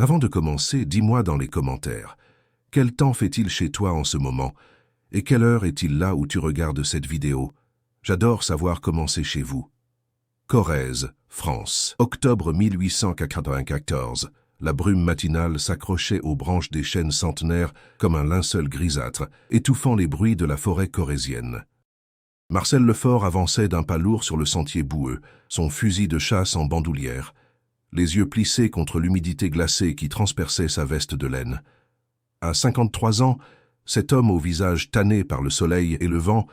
Avant de commencer, dis-moi dans les commentaires, quel temps fait-il chez toi en ce moment? Et quelle heure est-il là où tu regardes cette vidéo? J'adore savoir comment c'est chez vous. Corrèze, France. Octobre 1894. La brume matinale s'accrochait aux branches des chênes centenaires comme un linceul grisâtre, étouffant les bruits de la forêt corrézienne. Marcel Lefort avançait d'un pas lourd sur le sentier boueux, son fusil de chasse en bandoulière, les yeux plissés contre l'humidité glacée qui transperçait sa veste de laine. À 53 ans, cet homme au visage tanné par le soleil et le vent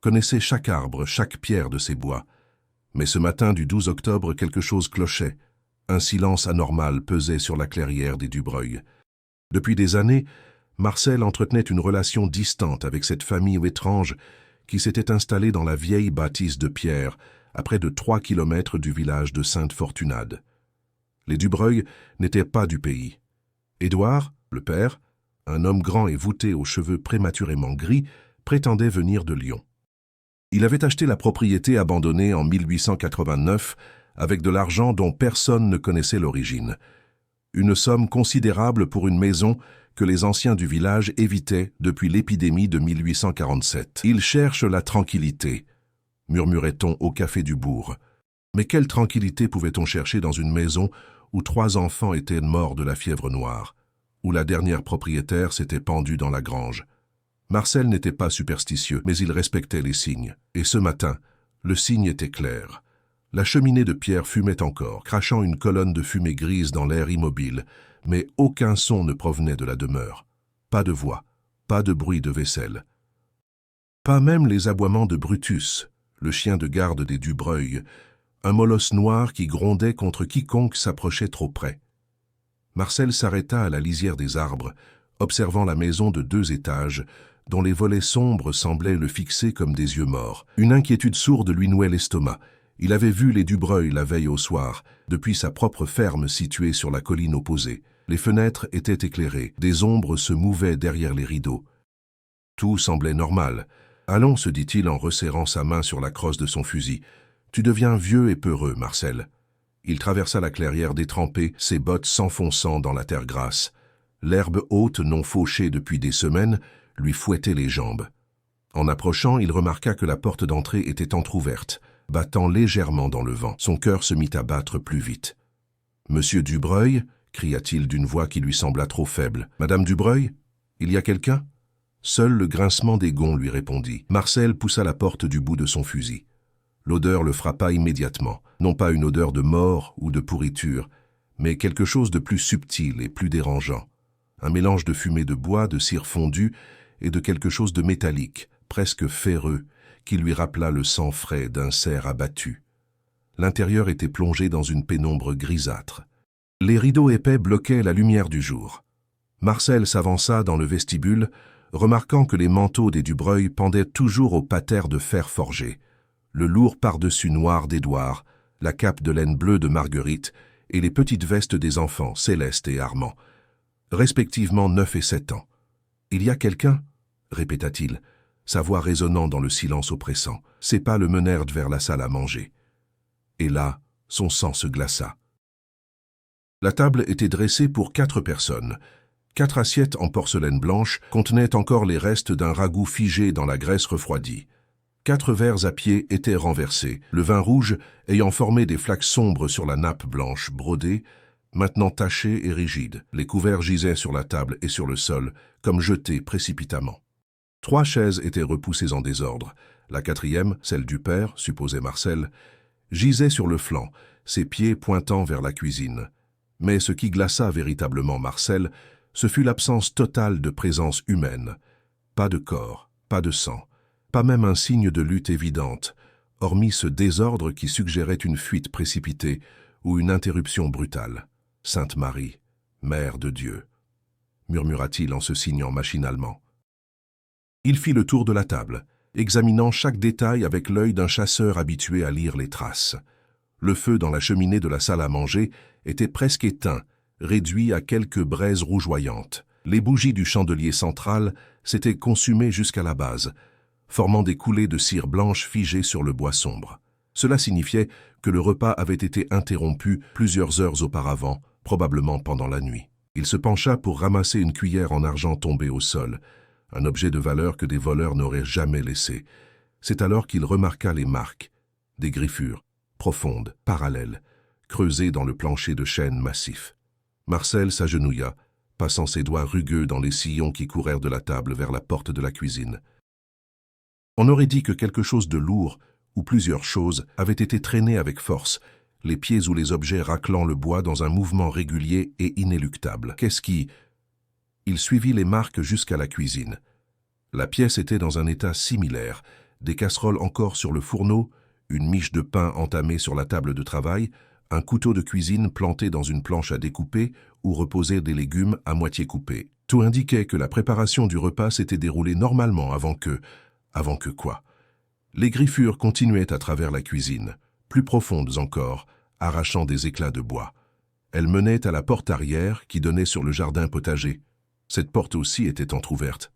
connaissait chaque arbre, chaque pierre de ces bois. Mais ce matin du 12 octobre, quelque chose clochait. Un silence anormal pesait sur la clairière des Dubreuil. Depuis des années, Marcel entretenait une relation distante avec cette famille étrange qui s'était installée dans la vieille bâtisse de pierre, à près de 3 kilomètres du village de Sainte-Fortunade. Les Dubreuil n'étaient pas du pays. Édouard, le père, un homme grand et voûté aux cheveux prématurément gris, prétendait venir de Lyon. Il avait acheté la propriété abandonnée en 1889 avec de l'argent dont personne ne connaissait l'origine. Une somme considérable pour une maison que les anciens du village évitaient depuis l'épidémie de 1847. « Il cherche la tranquillité », murmurait-on au café du bourg. Mais quelle tranquillité pouvait-on chercher dans une maison où 3 enfants étaient morts de la fièvre noire, où la dernière propriétaire s'était pendue dans la grange? Marcel n'était pas superstitieux, mais il respectait les signes. Et ce matin, le signe était clair. La cheminée de pierre fumait encore, crachant une colonne de fumée grise dans l'air immobile, mais aucun son ne provenait de la demeure. Pas de voix, pas de bruit de vaisselle. Pas même les aboiements de Brutus, le chien de garde des Dubreuil, un molosse noir qui grondait contre quiconque s'approchait trop près. Marcel s'arrêta à la lisière des arbres, observant la maison de 2 étages, dont les volets sombres semblaient le fixer comme des yeux morts. Une inquiétude sourde lui nouait l'estomac. Il avait vu les Dubreuil la veille au soir, depuis sa propre ferme située sur la colline opposée. Les fenêtres étaient éclairées, des ombres se mouvaient derrière les rideaux. Tout semblait normal. « Allons », se dit-il en resserrant sa main sur la crosse de son fusil. « Tu deviens vieux et peureux, Marcel. » Il traversa la clairière détrempée, ses bottes s'enfonçant dans la terre grasse. L'herbe haute, non fauchée depuis des semaines, lui fouettait les jambes. En approchant, il remarqua que la porte d'entrée était entr'ouverte, battant légèrement dans le vent. Son cœur se mit à battre plus vite. « Monsieur Dubreuil » cria-t-il d'une voix qui lui sembla trop faible. « Madame Dubreuil, il y a quelqu'un » Seul le grincement des gonds lui répondit. Marcel poussa la porte du bout de son fusil. L'odeur le frappa immédiatement, non pas une odeur de mort ou de pourriture, mais quelque chose de plus subtil et plus dérangeant. Un mélange de fumée de bois, de cire fondue et de quelque chose de métallique, presque ferreux, qui lui rappela le sang frais d'un cerf abattu. L'intérieur était plongé dans une pénombre grisâtre. Les rideaux épais bloquaient la lumière du jour. Marcel s'avança dans le vestibule, remarquant que les manteaux des Dubreuil pendaient toujours au pater de fer forgé, le lourd par-dessus noir d'Édouard, la cape de laine bleue de Marguerite et les petites vestes des enfants, Céleste et Armand, respectivement 9 et 7 ans. « Il y a quelqu'un » répéta-t-il, sa voix résonnant dans le silence oppressant. Ses pas le menèrent vers la salle à manger. Et là, son sang se glaça. La table était dressée pour 4 personnes. 4 assiettes en porcelaine blanche contenaient encore les restes d'un ragoût figé dans la graisse refroidie. 4 verres à pied étaient renversés, le vin rouge ayant formé des flaques sombres sur la nappe blanche brodée, maintenant tachée et rigide. Les couverts gisaient sur la table et sur le sol, comme jetés précipitamment. 3 chaises étaient repoussées en désordre. La 4e, celle du père, supposait Marcel, gisait sur le flanc, ses pieds pointant vers la cuisine. Mais ce qui glaça véritablement Marcel, ce fut l'absence totale de présence humaine. Pas de corps, pas de sang, pas même un signe de lutte évidente, hormis ce désordre qui suggérait une fuite précipitée ou une interruption brutale. « Sainte Marie, Mère de Dieu », murmura-t-il en se signant machinalement. Il fit le tour de la table, examinant chaque détail avec l'œil d'un chasseur habitué à lire les traces. Le feu dans la cheminée de la salle à manger était presque éteint, réduit à quelques braises rougeoyantes. Les bougies du chandelier central s'étaient consumées jusqu'à la base, formant des coulées de cire blanche figées sur le bois sombre. Cela signifiait que le repas avait été interrompu plusieurs heures auparavant, probablement pendant la nuit. Il se pencha pour ramasser une cuillère en argent tombée au sol, un objet de valeur que des voleurs n'auraient jamais laissé. C'est alors qu'il remarqua les marques, des griffures, profondes, parallèles, creusées dans le plancher de chêne massif. Marcel s'agenouilla, passant ses doigts rugueux dans les sillons qui courèrent de la table vers la porte de la cuisine. On aurait dit que quelque chose de lourd, ou plusieurs choses, avait été traîné avec force, les pieds ou les objets raclant le bois dans un mouvement régulier et inéluctable. Qu'est-ce qui... Il suivit les marques jusqu'à la cuisine. La pièce était dans un état similaire, des casseroles encore sur le fourneau, une miche de pain entamée sur la table de travail, un couteau de cuisine planté dans une planche à découper où reposaient des légumes à moitié coupés. Tout indiquait que la préparation du repas s'était déroulée normalement avant que quoi? Les griffures continuaient à travers la cuisine, plus profondes encore, arrachant des éclats de bois. Elles menaient à la porte arrière qui donnait sur le jardin potager. Cette porte aussi était entr'ouverte.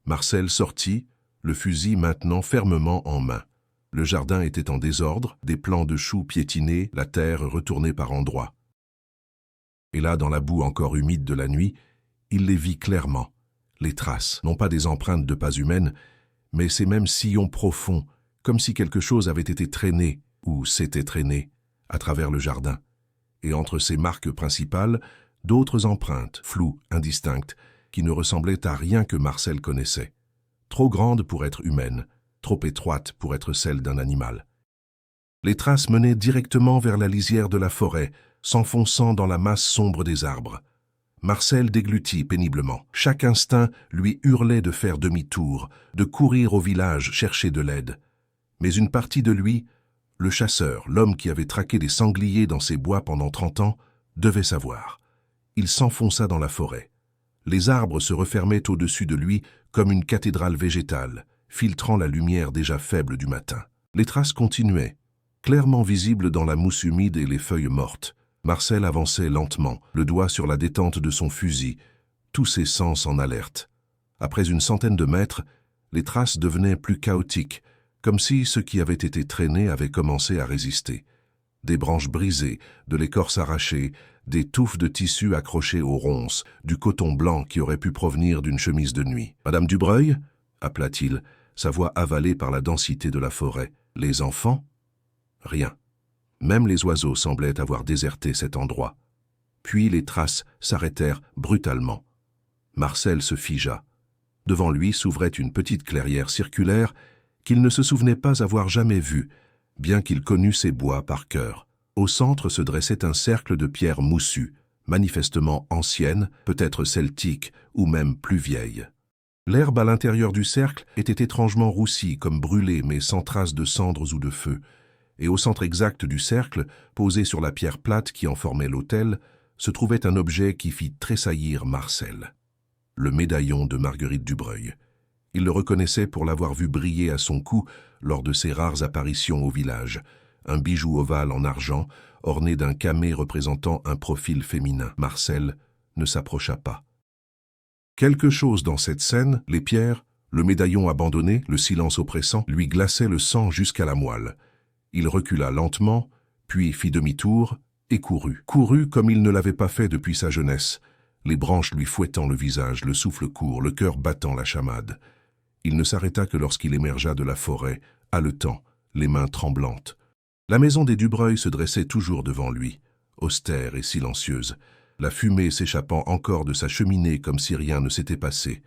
Marcel sortit, le fusil maintenant fermement en main. Le jardin était en désordre, des plants de choux piétinés, la terre retournée par endroits. Et là, dans la boue encore humide de la nuit, il les vit clairement. Les traces, non pas des empreintes de pas humaines, mais ces mêmes sillons profonds, comme si quelque chose avait été traîné, ou s'était traîné, à travers le jardin. Et entre ces marques principales, d'autres empreintes, floues, indistinctes, qui ne ressemblaient à rien que Marcel connaissait. Trop grandes pour être humaines, trop étroites pour être celles d'un animal. Les traces menaient directement vers la lisière de la forêt, s'enfonçant dans la masse sombre des arbres. Marcel déglutit péniblement. Chaque instinct lui hurlait de faire demi-tour, de courir au village chercher de l'aide. Mais une partie de lui, le chasseur, l'homme qui avait traqué des sangliers dans ces bois pendant 30 ans, devait savoir. Il s'enfonça dans la forêt. Les arbres se refermaient au-dessus de lui comme une cathédrale végétale, filtrant la lumière déjà faible du matin. Les traces continuaient, clairement visibles dans la mousse humide et les feuilles mortes. Marcel avançait lentement, le doigt sur la détente de son fusil, tous ses sens en alerte. Après une centaine de mètres, les traces devenaient plus chaotiques, comme si ce qui avait été traîné avait commencé à résister. Des branches brisées, de l'écorce arrachée, des touffes de tissu accrochées aux ronces, du coton blanc qui aurait pu provenir d'une chemise de nuit. « Madame Dubreuil » appela-t-il, sa voix avalée par la densité de la forêt. « Les enfants » Rien. Même les oiseaux semblaient avoir déserté cet endroit. Puis les traces s'arrêtèrent brutalement. Marcel se figea. Devant lui s'ouvrait une petite clairière circulaire qu'il ne se souvenait pas avoir jamais vue, bien qu'il connût ces bois par cœur. Au centre se dressait un cercle de pierres moussues, manifestement anciennes, peut-être celtiques ou même plus vieilles. L'herbe à l'intérieur du cercle était étrangement roussie, comme brûlée, mais sans trace de cendres ou de feu. Et au centre exact du cercle, posé sur la pierre plate qui en formait l'autel, se trouvait un objet qui fit tressaillir Marcel. Le médaillon de Marguerite Dubreuil. Il le reconnaissait pour l'avoir vu briller à son cou lors de ses rares apparitions au village, un bijou ovale en argent, orné d'un camée représentant un profil féminin. Marcel ne s'approcha pas. Quelque chose dans cette scène, les pierres, le médaillon abandonné, le silence oppressant, lui glaçait le sang jusqu'à la moelle. Il recula lentement, puis fit demi-tour et courut. Courut comme il ne l'avait pas fait depuis sa jeunesse, les branches lui fouettant le visage, le souffle court, le cœur battant la chamade. Il ne s'arrêta que lorsqu'il émergea de la forêt, haletant, les mains tremblantes. La maison des Dubreuil se dressait toujours devant lui, austère et silencieuse, la fumée s'échappant encore de sa cheminée comme si rien ne s'était passé,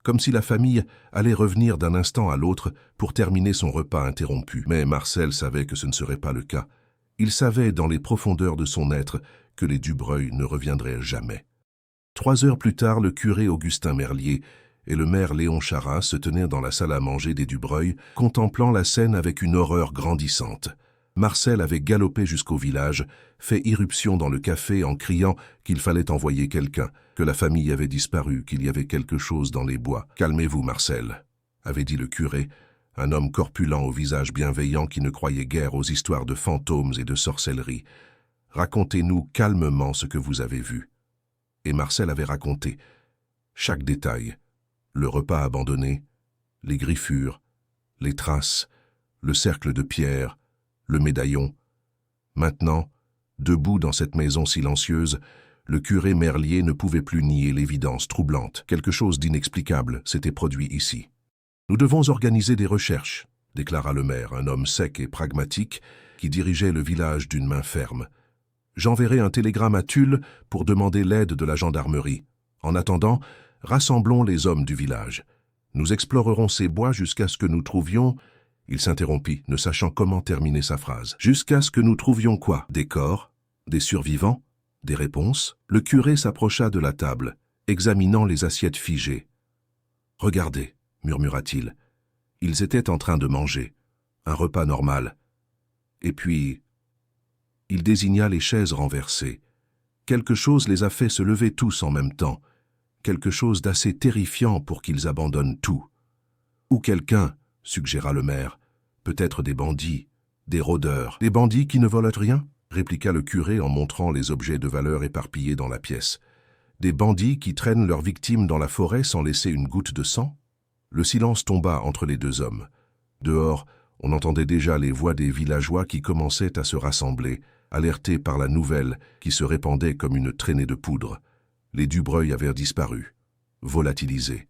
comme si la famille allait revenir d'un instant à l'autre pour terminer son repas interrompu. Mais Marcel savait que ce ne serait pas le cas. Il savait dans les profondeurs de son être que les Dubreuil ne reviendraient jamais. 3 heures plus tard, le curé Augustin Merlier et le maire Léon Charat se tenaient dans la salle à manger des Dubreuil, contemplant la scène avec une horreur grandissante. Marcel avait galopé jusqu'au village, fait irruption dans le café en criant qu'il fallait envoyer quelqu'un, que la famille avait disparu, qu'il y avait quelque chose dans les bois. « Calmez-vous, Marcel », avait dit le curé, un homme corpulent au visage bienveillant qui ne croyait guère aux histoires de fantômes et de sorcellerie. « Racontez-nous calmement ce que vous avez vu. » Et Marcel avait raconté. Chaque détail. Le repas abandonné, les griffures, les traces, le cercle de pierre, le médaillon. Maintenant, debout dans cette maison silencieuse, Le curé Merlier ne pouvait plus nier l'évidence troublante. Quelque chose d'inexplicable s'était produit ici. « Nous devons organiser des recherches », déclara le maire, un homme sec et pragmatique qui dirigeait le village d'une main ferme. « J'enverrai un télégramme à Tulle pour demander l'aide de la gendarmerie. En attendant, rassemblons les hommes du village. Nous explorerons ces bois jusqu'à ce que nous trouvions... » Il s'interrompit, ne sachant comment terminer sa phrase. « Jusqu'à ce que nous trouvions quoi? Des corps? Des survivants? Des réponses ?» Le curé s'approcha de la table, examinant les assiettes figées. « Regardez, » murmura-t-il. Ils étaient en train de manger. Un repas normal. Et puis... Il désigna les chaises renversées. Quelque chose les a fait se lever tous en même temps. Quelque chose d'assez terrifiant pour qu'ils abandonnent tout. Ou quelqu'un, suggéra le maire. Peut-être des bandits, des rôdeurs. Des bandits qui ne volent rien, répliqua le curé en montrant les objets de valeur éparpillés dans la pièce. Des bandits qui traînent leurs victimes dans la forêt sans laisser une goutte de sang? Le silence tomba entre les deux hommes. Dehors, on entendait déjà les voix des villageois qui commençaient à se rassembler, alertés par la nouvelle qui se répandait comme une traînée de poudre. Les Dubreuil avaient disparu, volatilisés,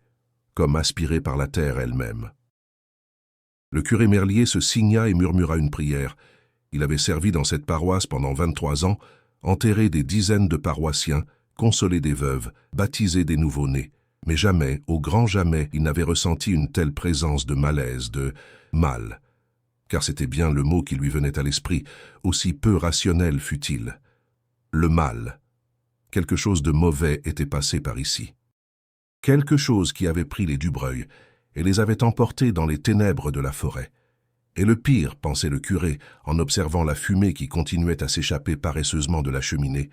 comme aspirés par la terre elle-même. Le curé Merlier se signa et murmura une prière. Il avait servi dans cette paroisse pendant 23 ans, enterré des dizaines de paroissiens, consolé des veuves, baptisé des nouveau-nés. Mais jamais, au grand jamais, il n'avait ressenti une telle présence de malaise, de mal. Car c'était bien le mot qui lui venait à l'esprit, aussi peu rationnel fût-il. Le mal. Quelque chose de mauvais était passé par ici. Quelque chose qui avait pris les Dubreuil et les avait emportés dans les ténèbres de la forêt. Et le pire, pensait le curé, en observant la fumée qui continuait à s'échapper paresseusement de la cheminée,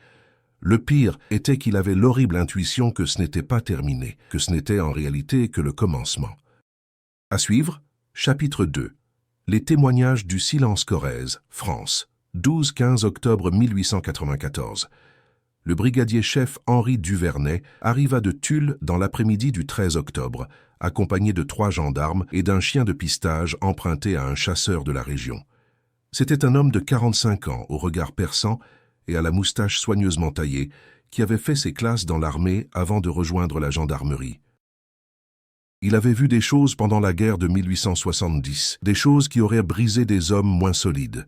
le pire était qu'il avait l'horrible intuition que ce n'était pas terminé, que ce n'était en réalité que le commencement. À suivre, chapitre 2. Les témoignages du silence Corrèze, France, 12-15 octobre 1894. Le brigadier-chef Henri Duvernay arriva de Tulle dans l'après-midi du 13 octobre, accompagné de 3 gendarmes et d'un chien de pistage emprunté à un chasseur de la région. C'était un homme de 45 ans, au regard perçant et à la moustache soigneusement taillée, qui avait fait ses classes dans l'armée avant de rejoindre la gendarmerie. Il avait vu des choses pendant la guerre de 1870, des choses qui auraient brisé des hommes moins solides.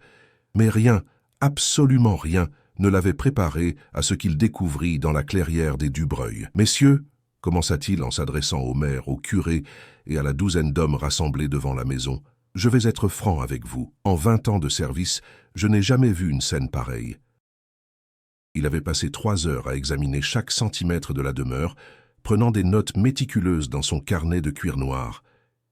Mais rien, absolument rien, ne l'avait préparé à ce qu'il découvrit dans la clairière des Dubreuil. « Messieurs, » commença-t-il en s'adressant au maire, au curé et à la douzaine d'hommes rassemblés devant la maison, « je vais être franc avec vous. En 20 ans de service, je n'ai jamais vu une scène pareille. » Il avait passé 3 heures à examiner chaque centimètre de la demeure, prenant des notes méticuleuses dans son carnet de cuir noir,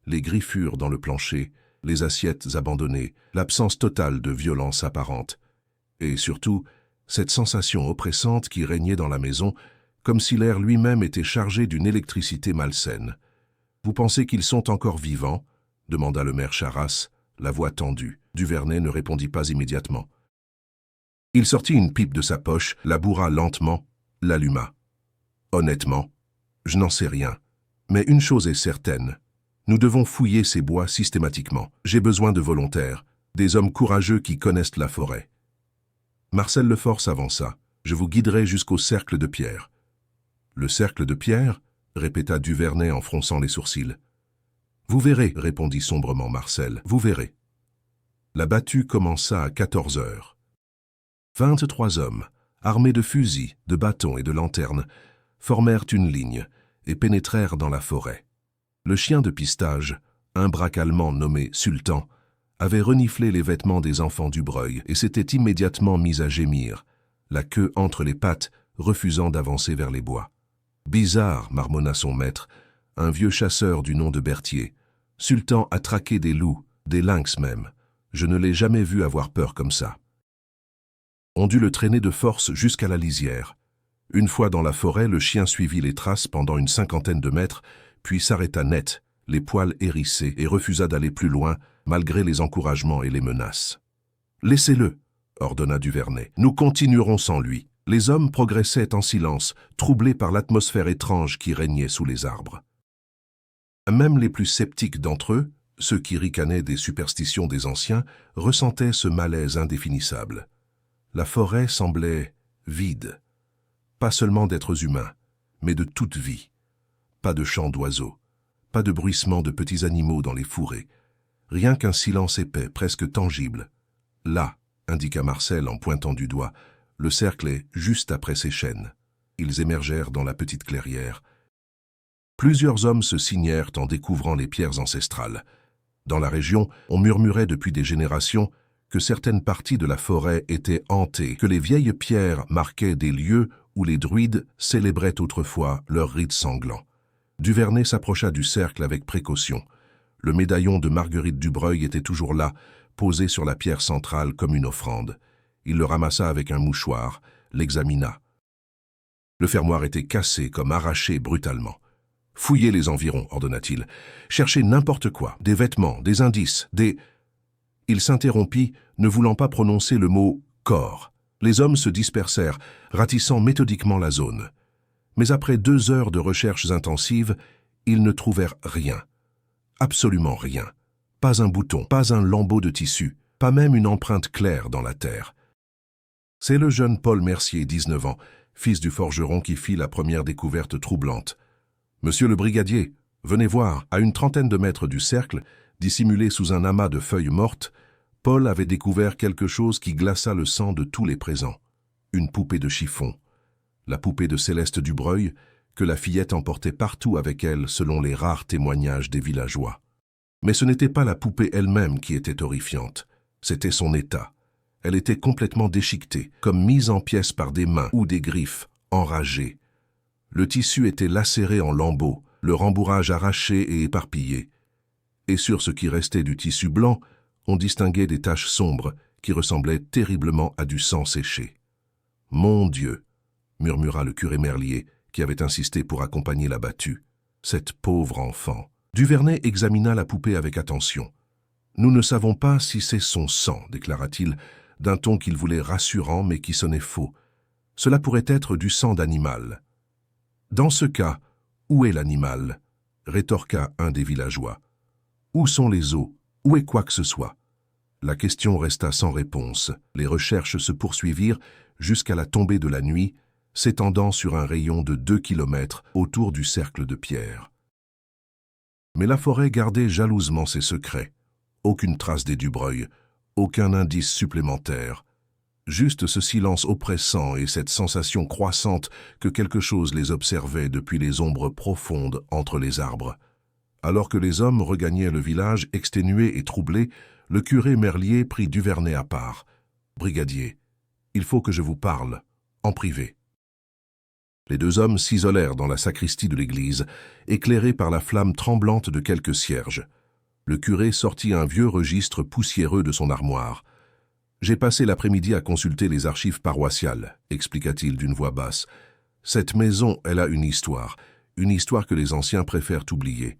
les griffures dans le plancher, les assiettes abandonnées, l'absence totale de violence apparente, et surtout, cette sensation oppressante qui régnait dans la maison, comme si l'air lui-même était chargé d'une électricité malsaine. « Vous pensez qu'ils sont encore vivants ?» demanda le maire Charras, la voix tendue. Duvernay ne répondit pas immédiatement. Il sortit une pipe de sa poche, la bourra lentement, l'alluma. « Honnêtement, je n'en sais rien. Mais une chose est certaine. Nous devons fouiller ces bois systématiquement. J'ai besoin de volontaires, des hommes courageux qui connaissent la forêt. » Marcel Lefort s'avança. « Je vous guiderai jusqu'au cercle de pierre. »« Le cercle de pierre ?» répéta Duvernay en fronçant les sourcils. « Vous verrez, » répondit sombrement Marcel. « Vous verrez. » La battue commença à 14 heures. 23 hommes, armés de fusils, de bâtons et de lanternes, formèrent une ligne et pénétrèrent dans la forêt. Le chien de pistage, un braque allemand nommé Sultan, avait reniflé les vêtements des enfants Dubreuil et s'était immédiatement mis à gémir, la queue entre les pattes, refusant d'avancer vers les bois. « Bizarre, » marmonna son maître, un vieux chasseur du nom de Berthier. « Sultan a traqué des loups, des lynx même. Je ne l'ai jamais vu avoir peur comme ça. » On dut le traîner de force jusqu'à la lisière. Une fois dans la forêt, le chien suivit les traces pendant une 50aine de mètres, puis s'arrêta net, les poils hérissés, et refusa d'aller plus loin, malgré les encouragements et les menaces. « Laissez-le » ordonna Duvernay. « Nous continuerons sans lui. » Les hommes progressaient en silence, troublés par l'atmosphère étrange qui régnait sous les arbres. Même les plus sceptiques d'entre eux, ceux qui ricanaient des superstitions des anciens, ressentaient ce malaise indéfinissable. La forêt semblait vide. pas seulement d'êtres humains, mais de toute vie. Pas de chants d'oiseaux, pas de bruissement de petits animaux dans les fourrés, rien qu'un silence épais, presque tangible. Là, indiqua Marcel en pointant du doigt, le cercle est juste après ces chênes. Ils émergèrent dans la petite clairière. Plusieurs hommes se signèrent en découvrant les pierres ancestrales. Dans la région, on murmurait depuis des générations que certaines parties de la forêt étaient hantées, que les vieilles pierres marquaient des lieux où les druides célébraient autrefois leurs rites sanglants. Duvernet s'approcha du cercle avec précaution. Le médaillon de Marguerite Dubreuil était toujours là, posé sur la pierre centrale comme une offrande. Il le ramassa avec un mouchoir, l'examina. Le fermoir était cassé comme arraché brutalement. « Fouillez les environs », ordonna-t-il. « Cherchez n'importe quoi, des vêtements, des indices, des... » Il s'interrompit, ne voulant pas prononcer le mot « corps ». Les hommes se dispersèrent, ratissant méthodiquement la zone. Mais après 2 heures de recherches intensives, ils ne trouvèrent rien. Absolument rien. Pas un bouton, pas un lambeau de tissu, pas même une empreinte claire dans la terre. C'est le jeune Paul Mercier, 19 ans, fils du forgeron, qui fit la première découverte troublante. « Monsieur le brigadier, venez voir ». À une trentaine de mètres du cercle, dissimulé sous un amas de feuilles mortes, Paul avait découvert quelque chose qui glaça le sang de tous les présents. Une poupée de chiffon. La poupée de Céleste Dubreuil, que la fillette emportait partout avec elle selon les rares témoignages des villageois. Mais ce n'était pas la poupée elle-même qui était horrifiante, c'était son état. Elle était complètement déchiquetée, comme mise en pièces par des mains ou des griffes, enragées. Le tissu était lacéré en lambeaux, le rembourrage arraché et éparpillé. Et sur ce qui restait du tissu blanc, on distinguait des taches sombres qui ressemblaient terriblement à du sang séché. « Mon Dieu !» murmura le curé Merlier, qui avait insisté pour accompagner la battue. « Cette pauvre enfant !» Duvernet examina la poupée avec attention. « Nous ne savons pas si c'est son sang, déclara-t-il, d'un ton qu'il voulait rassurant mais qui sonnait faux. Cela pourrait être du sang d'animal. »« Dans ce cas, où est l'animal » rétorqua un des villageois. « Où sont les os? Où est quoi que ce soit ?» La question resta sans réponse. Les recherches se poursuivirent jusqu'à la tombée de la nuit, s'étendant sur un rayon de 2 kilomètres autour du cercle de pierre. Mais la forêt gardait jalousement ses secrets. Aucune trace des Dubreuil, aucun indice supplémentaire. Juste ce silence oppressant et cette sensation croissante que quelque chose les observait depuis les ombres profondes entre les arbres. Alors que les hommes regagnaient le village exténués et troublés, le curé Merlier prit Duvernet à part. « Brigadier, il faut que je vous parle, en privé. » Les 2 hommes s'isolèrent dans la sacristie de l'église, éclairés par la flamme tremblante de quelques cierges. Le curé sortit un vieux registre poussiéreux de son armoire. « J'ai passé l'après-midi à consulter les archives paroissiales, » expliqua-t-il d'une voix basse. « Cette maison, elle a une histoire que les anciens préfèrent oublier. »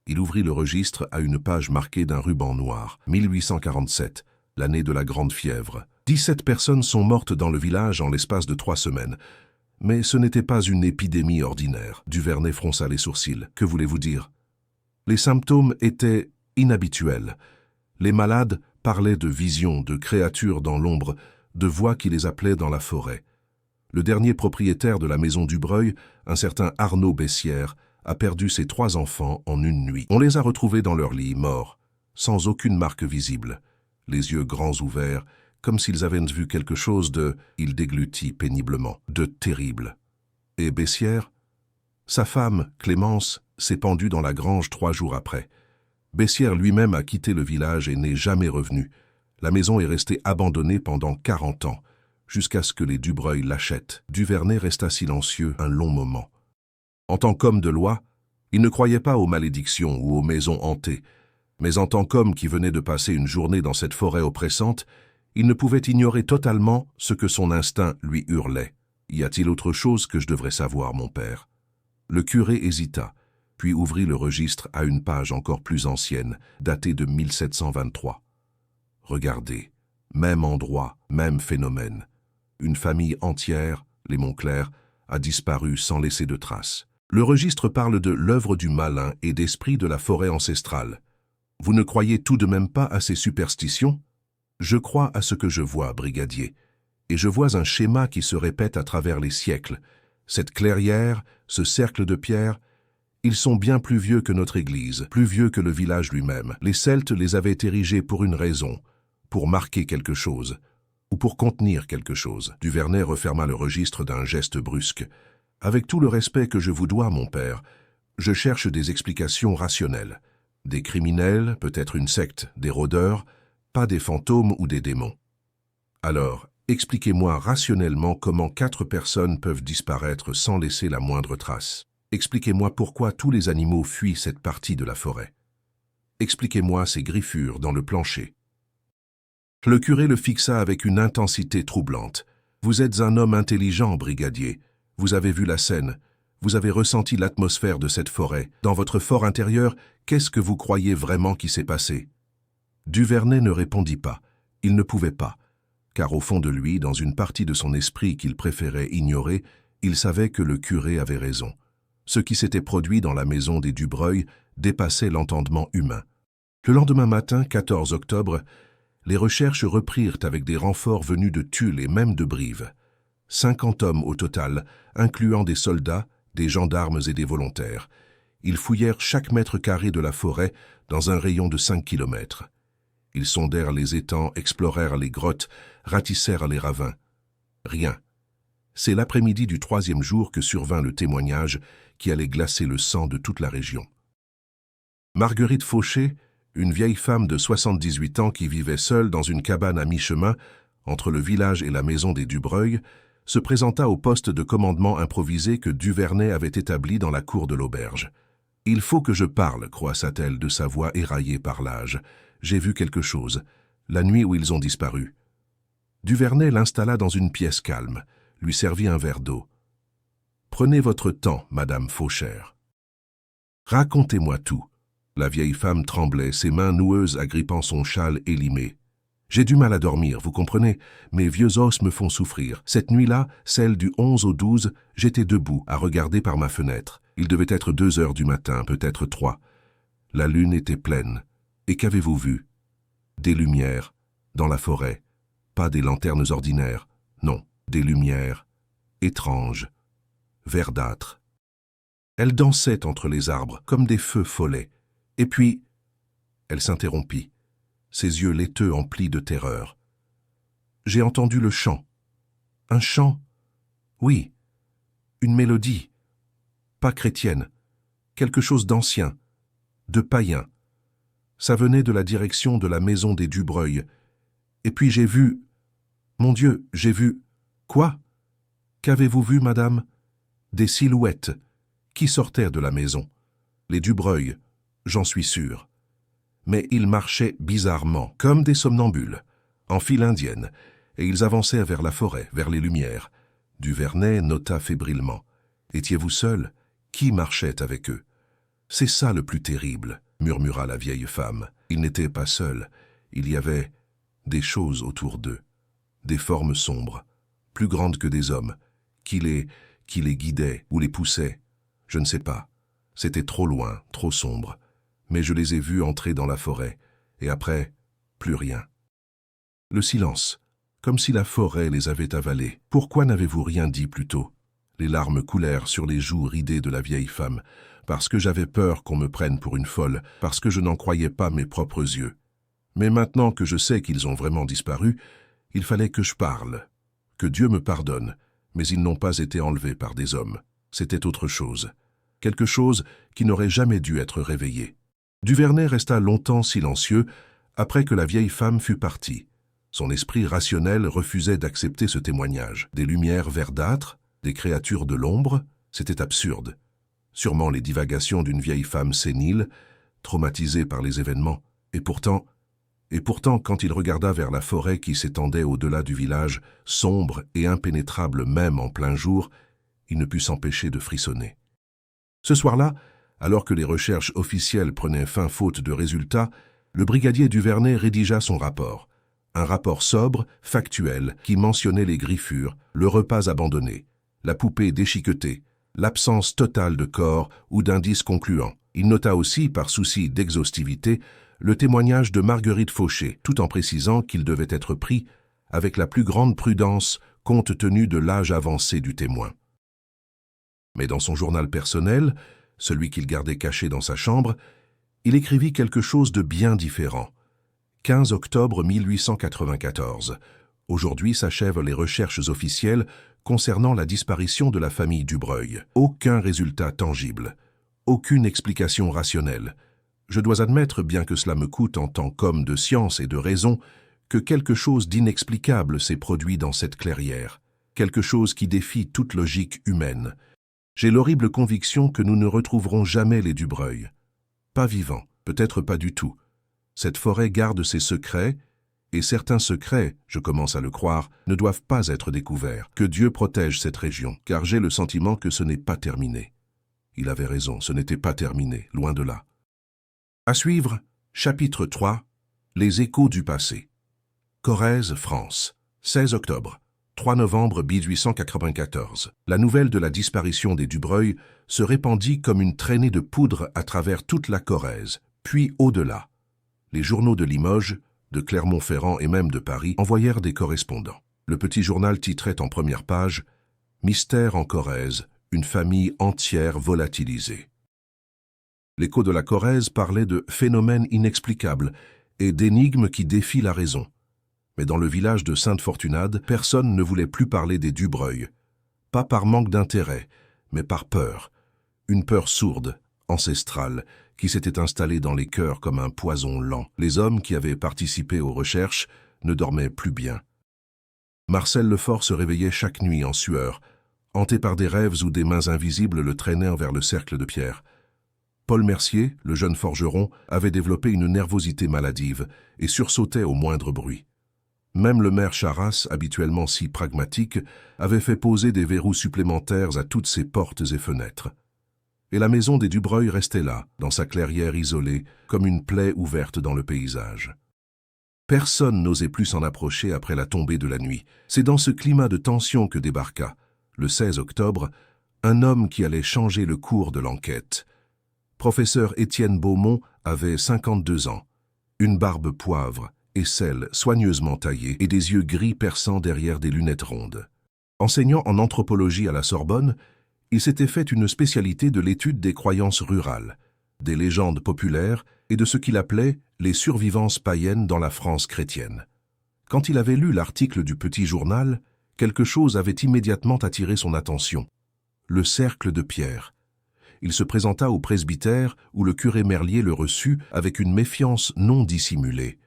Il ouvrit le registre à une page marquée d'un ruban noir. 1847, l'année de la grande fièvre. 17 personnes sont mortes dans le village en l'espace de 3 semaines. Mais ce n'était pas une épidémie ordinaire. Duvernet fronça les sourcils. Que voulez-vous dire? Les symptômes étaient inhabituels. Les malades parlaient de visions, de créatures dans l'ombre, de voix qui les appelaient dans la forêt. Le dernier propriétaire de la maison Dubreuil, un certain Arnaud Bessières, a perdu ses 3 enfants en une nuit. On les a retrouvés dans leur lit, morts, sans aucune marque visible, les yeux grands ouverts, comme s'ils avaient vu quelque chose de... Il déglutit péniblement. De terrible. Et Bessières? Sa femme, Clémence, s'est pendue dans la grange 3 jours après. Bessières lui-même a quitté le village et n'est jamais revenu. La maison est restée abandonnée pendant 40 ans, jusqu'à ce que les Dubreuil l'achètent. Duvernet resta silencieux un long moment. En tant qu'homme de loi, il ne croyait pas aux malédictions ou aux maisons hantées, mais en tant qu'homme qui venait de passer une journée dans cette forêt oppressante, il ne pouvait ignorer totalement ce que son instinct lui hurlait. « Y a-t-il autre chose que je devrais savoir, mon père ?» Le curé hésita, puis ouvrit le registre à une page encore plus ancienne, datée de 1723. « Regardez, même endroit, même phénomène. Une famille entière, les Montclair, a disparu sans laisser de traces. Le registre parle de l'œuvre du malin et d'esprit de la forêt ancestrale. Vous ne croyez tout de même pas à ces superstitions? Je crois à ce que je vois, brigadier, et je vois un schéma qui se répète à travers les siècles, Cette clairière, ce cercle de pierre, ils sont bien plus vieux que notre église, plus vieux que le village lui-même. Les Celtes les avaient érigés pour une raison, pour marquer quelque chose, ou pour contenir quelque chose. Duvernay referma le registre d'un geste brusque. Avec tout le respect que je vous dois, mon père, je cherche des explications rationnelles. Des criminels, peut-être une secte, des rôdeurs, pas des fantômes ou des démons. Alors, expliquez-moi rationnellement comment 4 personnes peuvent disparaître sans laisser la moindre trace. Expliquez-moi pourquoi tous les animaux fuient cette partie de la forêt. Expliquez-moi ces griffures dans le plancher. Le curé le fixa avec une intensité troublante. Vous êtes un homme intelligent, brigadier. Vous avez vu la scène. Vous avez ressenti l'atmosphère de cette forêt. Dans votre fort intérieur, qu'est-ce que vous croyez vraiment qui s'est passé? Duvernay ne répondit pas. Il ne pouvait pas. Car au fond de lui, dans une partie de son esprit qu'il préférait ignorer, il savait que le curé avait raison. Ce qui s'était produit dans la maison des Dubreuil dépassait l'entendement humain. Le lendemain matin, 14 octobre, les recherches reprirent avec des renforts venus de Tulle et même de Brive. 50 hommes au total, incluant des soldats, des gendarmes et des volontaires. Ils fouillèrent chaque mètre carré de la forêt dans un rayon de 5 kilomètres. Ils sondèrent les étangs, explorèrent les grottes, ratissèrent les ravins. Rien. C'est l'après-midi du 3e jour que survint le témoignage qui allait glacer le sang de toute la région. Marguerite Fauché, une vieille femme de 78 ans qui vivait seule dans une cabane à mi-chemin entre le village et la maison des Dubreuil, se présenta au poste de commandement improvisé que Duvernay avait établi dans la cour de l'auberge. « Il faut que je parle », croissa-t-elle de sa voix éraillée par l'âge. « J'ai vu quelque chose, la nuit où ils ont disparu. » Duvernay l'installa dans une pièce calme, lui servit un verre d'eau. « Prenez votre temps, Madame Fauchère. Racontez-moi tout. » La vieille femme tremblait, ses mains noueuses agrippant son châle élimé. « J'ai du mal à dormir, vous comprenez? Mes vieux os me font souffrir. Cette nuit-là, celle du 11 au 12, j'étais debout, à regarder par ma fenêtre. Il devait être 2 heures du matin, peut-être 3. La lune était pleine. Et qu'avez-vous vu? Des lumières, dans la forêt. Pas des lanternes ordinaires, non, des lumières, étranges, verdâtres. Elles dansaient entre les arbres, comme des feux follets. Et puis, elle s'interrompit, ses yeux laiteux emplis de terreur. J'ai entendu le chant. Un chant? Oui, une mélodie. Pas chrétienne, quelque chose d'ancien, de païen. Ça venait de la direction de la maison des Dubreuil. Et puis j'ai vu... Mon Dieu, j'ai vu... Quoi? Qu'avez-vous vu, madame? Des silhouettes qui sortaient de la maison. Les Dubreuil, j'en suis sûr. Mais ils marchaient bizarrement, comme des somnambules, en file indienne, et ils avançaient vers la forêt, vers les lumières. Duvernay nota fébrilement. Étiez-vous seul? Qui marchait avec eux? C'est ça le plus terrible, murmura la vieille femme. Ils n'étaient pas seuls. Il y avait des choses autour d'eux, des formes sombres, plus grandes que des hommes, qui les guidaient ou les poussaient. Je ne sais pas. C'était trop loin, trop sombre. Mais je les ai vus entrer dans la forêt, et après, plus rien. Le silence, comme si la forêt les avait avalés. Pourquoi n'avez-vous rien dit plus tôt? Les larmes coulèrent sur les joues ridées de la vieille femme, parce que j'avais peur qu'on me prenne pour une folle, parce que je n'en croyais pas mes propres yeux. Mais maintenant que je sais qu'ils ont vraiment disparu, il fallait que je parle. Que Dieu me pardonne, mais ils n'ont pas été enlevés par des hommes. C'était autre chose. Quelque chose qui n'aurait jamais dû être réveillé. Duvernay resta longtemps silencieux après que la vieille femme fut partie. Son esprit rationnel refusait d'accepter ce témoignage. Des lumières verdâtres, des créatures de l'ombre, c'était absurde. Sûrement les divagations d'une vieille femme sénile, traumatisée par les événements. Et pourtant, quand il regarda vers la forêt qui s'étendait au-delà du village, sombre et impénétrable même en plein jour, il ne put s'empêcher de frissonner. Ce soir-là, alors que les recherches officielles prenaient fin faute de résultats, le brigadier Duvernay rédigea son rapport. Un rapport sobre, factuel, qui mentionnait les griffures, le repas abandonné, la poupée déchiquetée, l'absence totale de corps ou d'indices concluants. Il nota aussi, par souci d'exhaustivité, le témoignage de Marguerite Fauché, tout en précisant qu'il devait être pris avec la plus grande prudence compte tenu de l'âge avancé du témoin. Mais dans son journal personnel, celui qu'il gardait caché dans sa chambre, il écrivit quelque chose de bien différent. 15 octobre 1894. Aujourd'hui s'achèvent les recherches officielles concernant la disparition de la famille Dubreuil. Aucun résultat tangible, aucune explication rationnelle. Je dois admettre, bien que cela me coûte en tant qu'homme de science et de raison, que quelque chose d'inexplicable s'est produit dans cette clairière, quelque chose qui défie toute logique humaine. J'ai l'horrible conviction que nous ne retrouverons jamais les Dubreuil. Pas vivants, peut-être pas du tout. Cette forêt garde ses secrets, et certains secrets, je commence à le croire, ne doivent pas être découverts. Que Dieu protège cette région, car j'ai le sentiment que ce n'est pas terminé. Il avait raison, ce n'était pas terminé, loin de là. À suivre, chapitre 3, les échos du passé. Corrèze, France, 16 octobre. 3 novembre 1894. La nouvelle de la disparition des Dubreuil se répandit comme une traînée de poudre à travers toute la Corrèze, puis au-delà. Les journaux de Limoges, de Clermont-Ferrand et même de Paris envoyèrent des correspondants. Le petit journal titrait en première page « Mystère en Corrèze, une famille entière volatilisée ». L'écho de la Corrèze parlait de phénomènes inexplicables et d'énigmes qui défient la raison. Mais dans le village de Sainte-Fortunade, personne ne voulait plus parler des Dubreuil. Pas par manque d'intérêt, mais par peur. Une peur sourde, ancestrale, qui s'était installée dans les cœurs comme un poison lent. Les hommes qui avaient participé aux recherches ne dormaient plus bien. Marcel Lefort se réveillait chaque nuit en sueur, hanté par des rêves où des mains invisibles le traînaient vers le cercle de pierre. Paul Mercier, le jeune forgeron, avait développé une nervosité maladive et sursautait au moindre bruit. Même le maire Charras, habituellement si pragmatique, avait fait poser des verrous supplémentaires à toutes ses portes et fenêtres. Et la maison des Dubreuil restait là, dans sa clairière isolée, comme une plaie ouverte dans le paysage. Personne n'osait plus s'en approcher après la tombée de la nuit. C'est dans ce climat de tension que débarqua, le 16 octobre, un homme qui allait changer le cours de l'enquête. Professeur Étienne Beaumont avait 52 ans, une barbe poivre, aisselle soigneusement taillée et des yeux gris perçants derrière des lunettes rondes. Enseignant en anthropologie à la Sorbonne, il s'était fait une spécialité de l'étude des croyances rurales, des légendes populaires et de ce qu'il appelait les survivances païennes dans la France chrétienne. Quand il avait lu l'article du petit journal, quelque chose avait immédiatement attiré son attention. Le cercle de pierre. Il se présenta au presbytère où le curé Merlier le reçut avec une méfiance non dissimulée.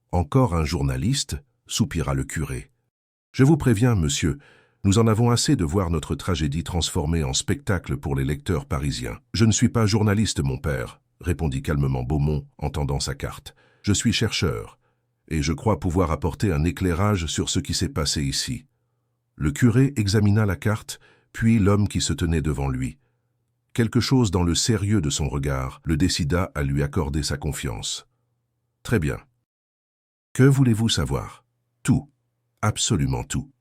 « Encore un journaliste » soupira le curé. « Je vous préviens, monsieur, nous en avons assez de voir notre tragédie transformée en spectacle pour les lecteurs parisiens. »« Je ne suis pas journaliste, mon père, » répondit calmement Beaumont en tendant sa carte. « Je suis chercheur, et je crois pouvoir apporter un éclairage sur ce qui s'est passé ici. » Le curé examina la carte, puis l'homme qui se tenait devant lui. Quelque chose dans le sérieux de son regard le décida à lui accorder sa confiance. « Très bien. Que voulez-vous savoir ? » ?»« Tout, absolument tout.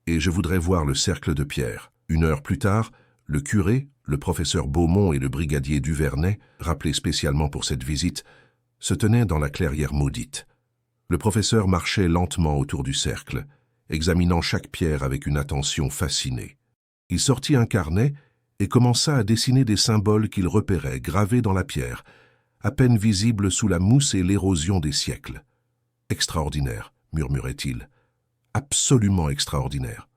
Et je voudrais voir le cercle de pierre. » 1 heure plus tard, le curé, le professeur Beaumont et le brigadier Duvernay, rappelés spécialement pour cette visite, se tenaient dans la clairière maudite. Le professeur marchait lentement autour du cercle, examinant chaque pierre avec une attention fascinée. Il sortit un carnet et commença à dessiner des symboles qu'il repérait gravés dans la pierre, à peine visibles sous la mousse et l'érosion des siècles. « Extraordinaire, » murmurait-il. « Absolument extraordinaire. »«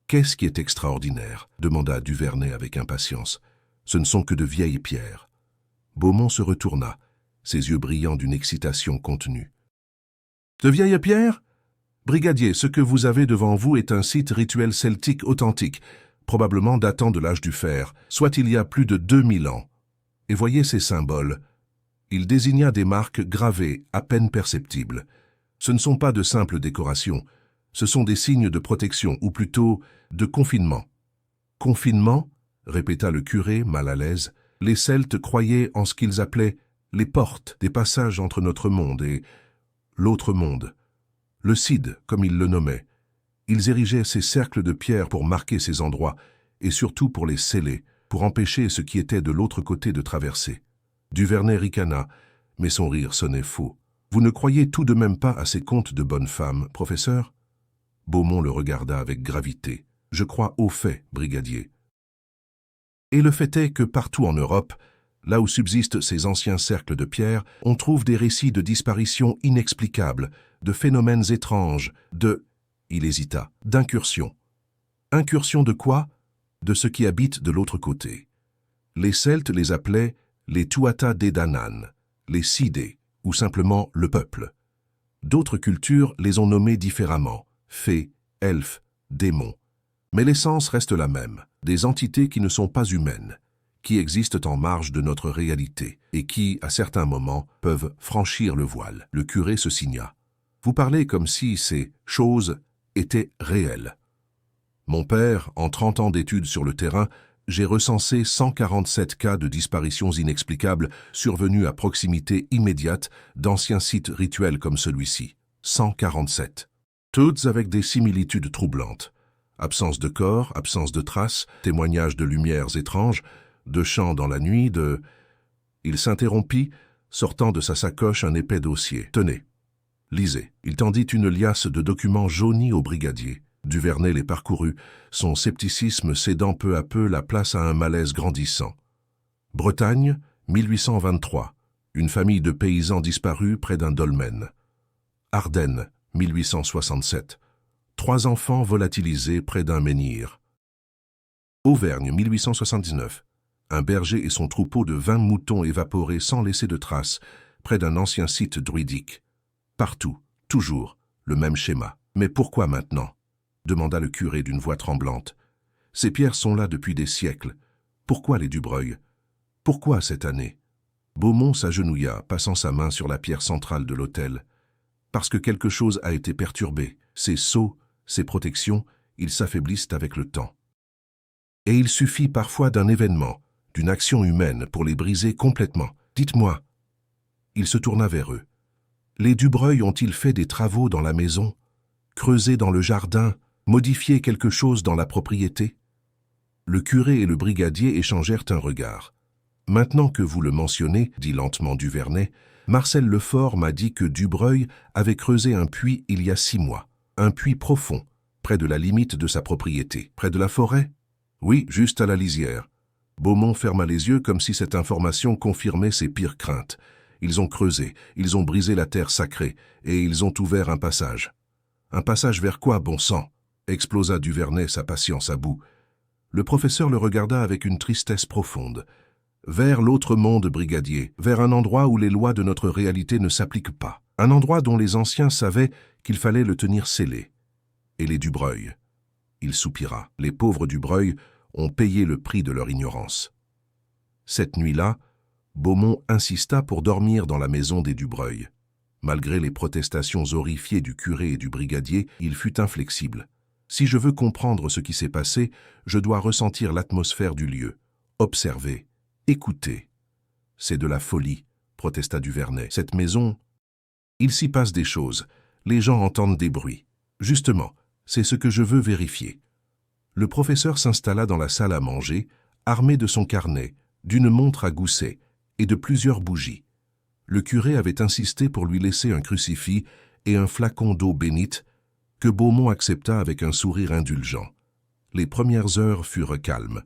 Qu'est-ce qui est extraordinaire ?» demanda Duvernay avec impatience. « Ce ne sont que de vieilles pierres. » Beaumont se retourna, ses yeux brillants d'une excitation contenue. « De vieilles pierres ? Brigadier, ce que vous avez devant vous est un site rituel celtique authentique, probablement datant de l'âge du fer, soit il y a plus de 2000 ans. Et voyez ces symboles. » Il désigna des marques gravées, à peine perceptibles. Ce ne sont pas de simples décorations, ce sont des signes de protection, ou plutôt de confinement. « Confinement » répéta le curé, mal à l'aise. Les Celtes croyaient en ce qu'ils appelaient les portes, des passages entre notre monde et l'autre monde. Le Cid, comme ils le nommaient. Ils érigeaient ces cercles de pierre pour marquer ces endroits, et surtout pour les sceller, pour empêcher ce qui était de l'autre côté de traverser. Duvernay ricana, mais son rire sonnait faux. « Vous ne croyez tout de même pas à ces contes de bonne femme, professeur ?» Beaumont le regarda avec gravité. « Je crois aux faits, brigadier. Et le fait est que partout en Europe, là où subsistent ces anciens cercles de pierre, on trouve des récits de disparitions inexplicables, de phénomènes étranges, il hésita, d'incursions. Incursions de quoi? De ceux qui habitent de l'autre côté. Les Celtes les appelaient les Tuatha Dé Danann, les Sidés, ou simplement le peuple. D'autres cultures les ont nommés différemment, fées, elfes, démons. Mais l'essence reste la même, des entités qui ne sont pas humaines, qui existent en marge de notre réalité et qui, à certains moments, peuvent franchir le voile. Le curé se signa. Vous parlez comme si ces choses étaient réelles. Mon père, en 30 ans d'études sur le terrain, j'ai recensé 147 cas de disparitions inexplicables survenus à proximité immédiate d'anciens sites rituels comme celui-ci. 147. Toutes avec des similitudes troublantes. Absence de corps, absence de traces, témoignages de lumières étranges, de chants dans la nuit, Il s'interrompit, sortant de sa sacoche un épais dossier. « Tenez, lisez. » Il tendit une liasse de documents jaunis au brigadier. Duvernet les parcourut, son scepticisme cédant peu à peu la place à un malaise grandissant. Bretagne, 1823. Une famille de paysans disparus près d'un dolmen. Ardennes, 1867. 3 enfants volatilisés près d'un menhir. Auvergne, 1879. Un berger et son troupeau de 20 moutons évaporés sans laisser de traces, près d'un ancien site druidique. Partout, toujours, le même schéma. Mais pourquoi maintenant? Demanda le curé d'une voix tremblante. Ces pierres sont là depuis des siècles. Pourquoi les Dubreuil? Pourquoi cette année? Beaumont s'agenouilla, passant sa main sur la pierre centrale de l'autel. Parce que quelque chose a été perturbé. Ces sceaux, ces protections, ils s'affaiblissent avec le temps. Et il suffit parfois d'un événement, d'une action humaine pour les briser complètement. Dites-moi. Il se tourna vers eux. Les Dubreuil ont-ils fait des travaux dans la maison? Creusé dans le jardin? Modifié quelque chose dans la propriété? Le curé et le brigadier échangèrent un regard. Maintenant que vous le mentionnez, dit lentement Duvernet, Marcel Lefort m'a dit que Dubreuil avait creusé un puits il y a 6 mois. Un puits profond, près de la limite de sa propriété. Près de la forêt? Oui, juste à la lisière. Beaumont ferma les yeux comme si cette information confirmait ses pires craintes. Ils ont creusé, ils ont brisé la terre sacrée, et ils ont ouvert un passage. Un passage vers quoi, bon sang? Explosa Duvernet, sa patience à bout. Le professeur le regarda avec une tristesse profonde. Vers l'autre monde, brigadier, vers un endroit où les lois de notre réalité ne s'appliquent pas. Un endroit dont les anciens savaient qu'il fallait le tenir scellé. Et les Dubreuil. Il soupira. Les pauvres Dubreuil ont payé le prix de leur ignorance. Cette nuit-là, Beaumont insista pour dormir dans la maison des Dubreuil. Malgré les protestations horrifiées du curé et du brigadier, il fut inflexible. Si je veux comprendre ce qui s'est passé, je dois ressentir l'atmosphère du lieu, observer, écouter. C'est de la folie, protesta Duvernet. Cette maison, il s'y passe des choses. Les gens entendent des bruits. Justement, c'est ce que je veux vérifier. Le professeur s'installa dans la salle à manger, armé de son carnet, d'une montre à gousset et de plusieurs bougies. Le curé avait insisté pour lui laisser un crucifix et un flacon d'eau bénite que Beaumont accepta avec un sourire indulgent. Les premières heures furent calmes.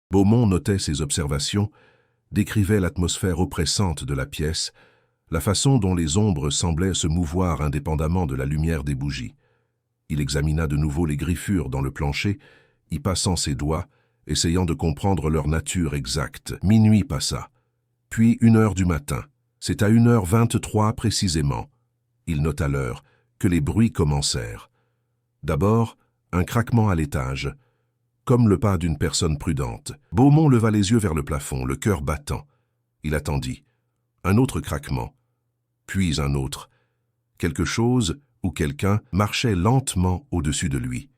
Beaumont notait ses observations, décrivait l'atmosphère oppressante de la pièce, la façon dont les ombres semblaient se mouvoir indépendamment de la lumière des bougies. Il examina de nouveau les griffures dans le plancher, y passant ses doigts, essayant de comprendre leur nature exacte. Minuit passa, puis 1h du matin. C'est à 1h23 précisément, il nota l'heure, que les bruits commencèrent. D'abord, un craquement à l'étage, comme le pas d'une personne prudente. Beaumont leva les yeux vers le plafond, le cœur battant. Il attendit. Un autre craquement, puis un autre. Quelque chose ou quelqu'un marchait lentement au-dessus de lui.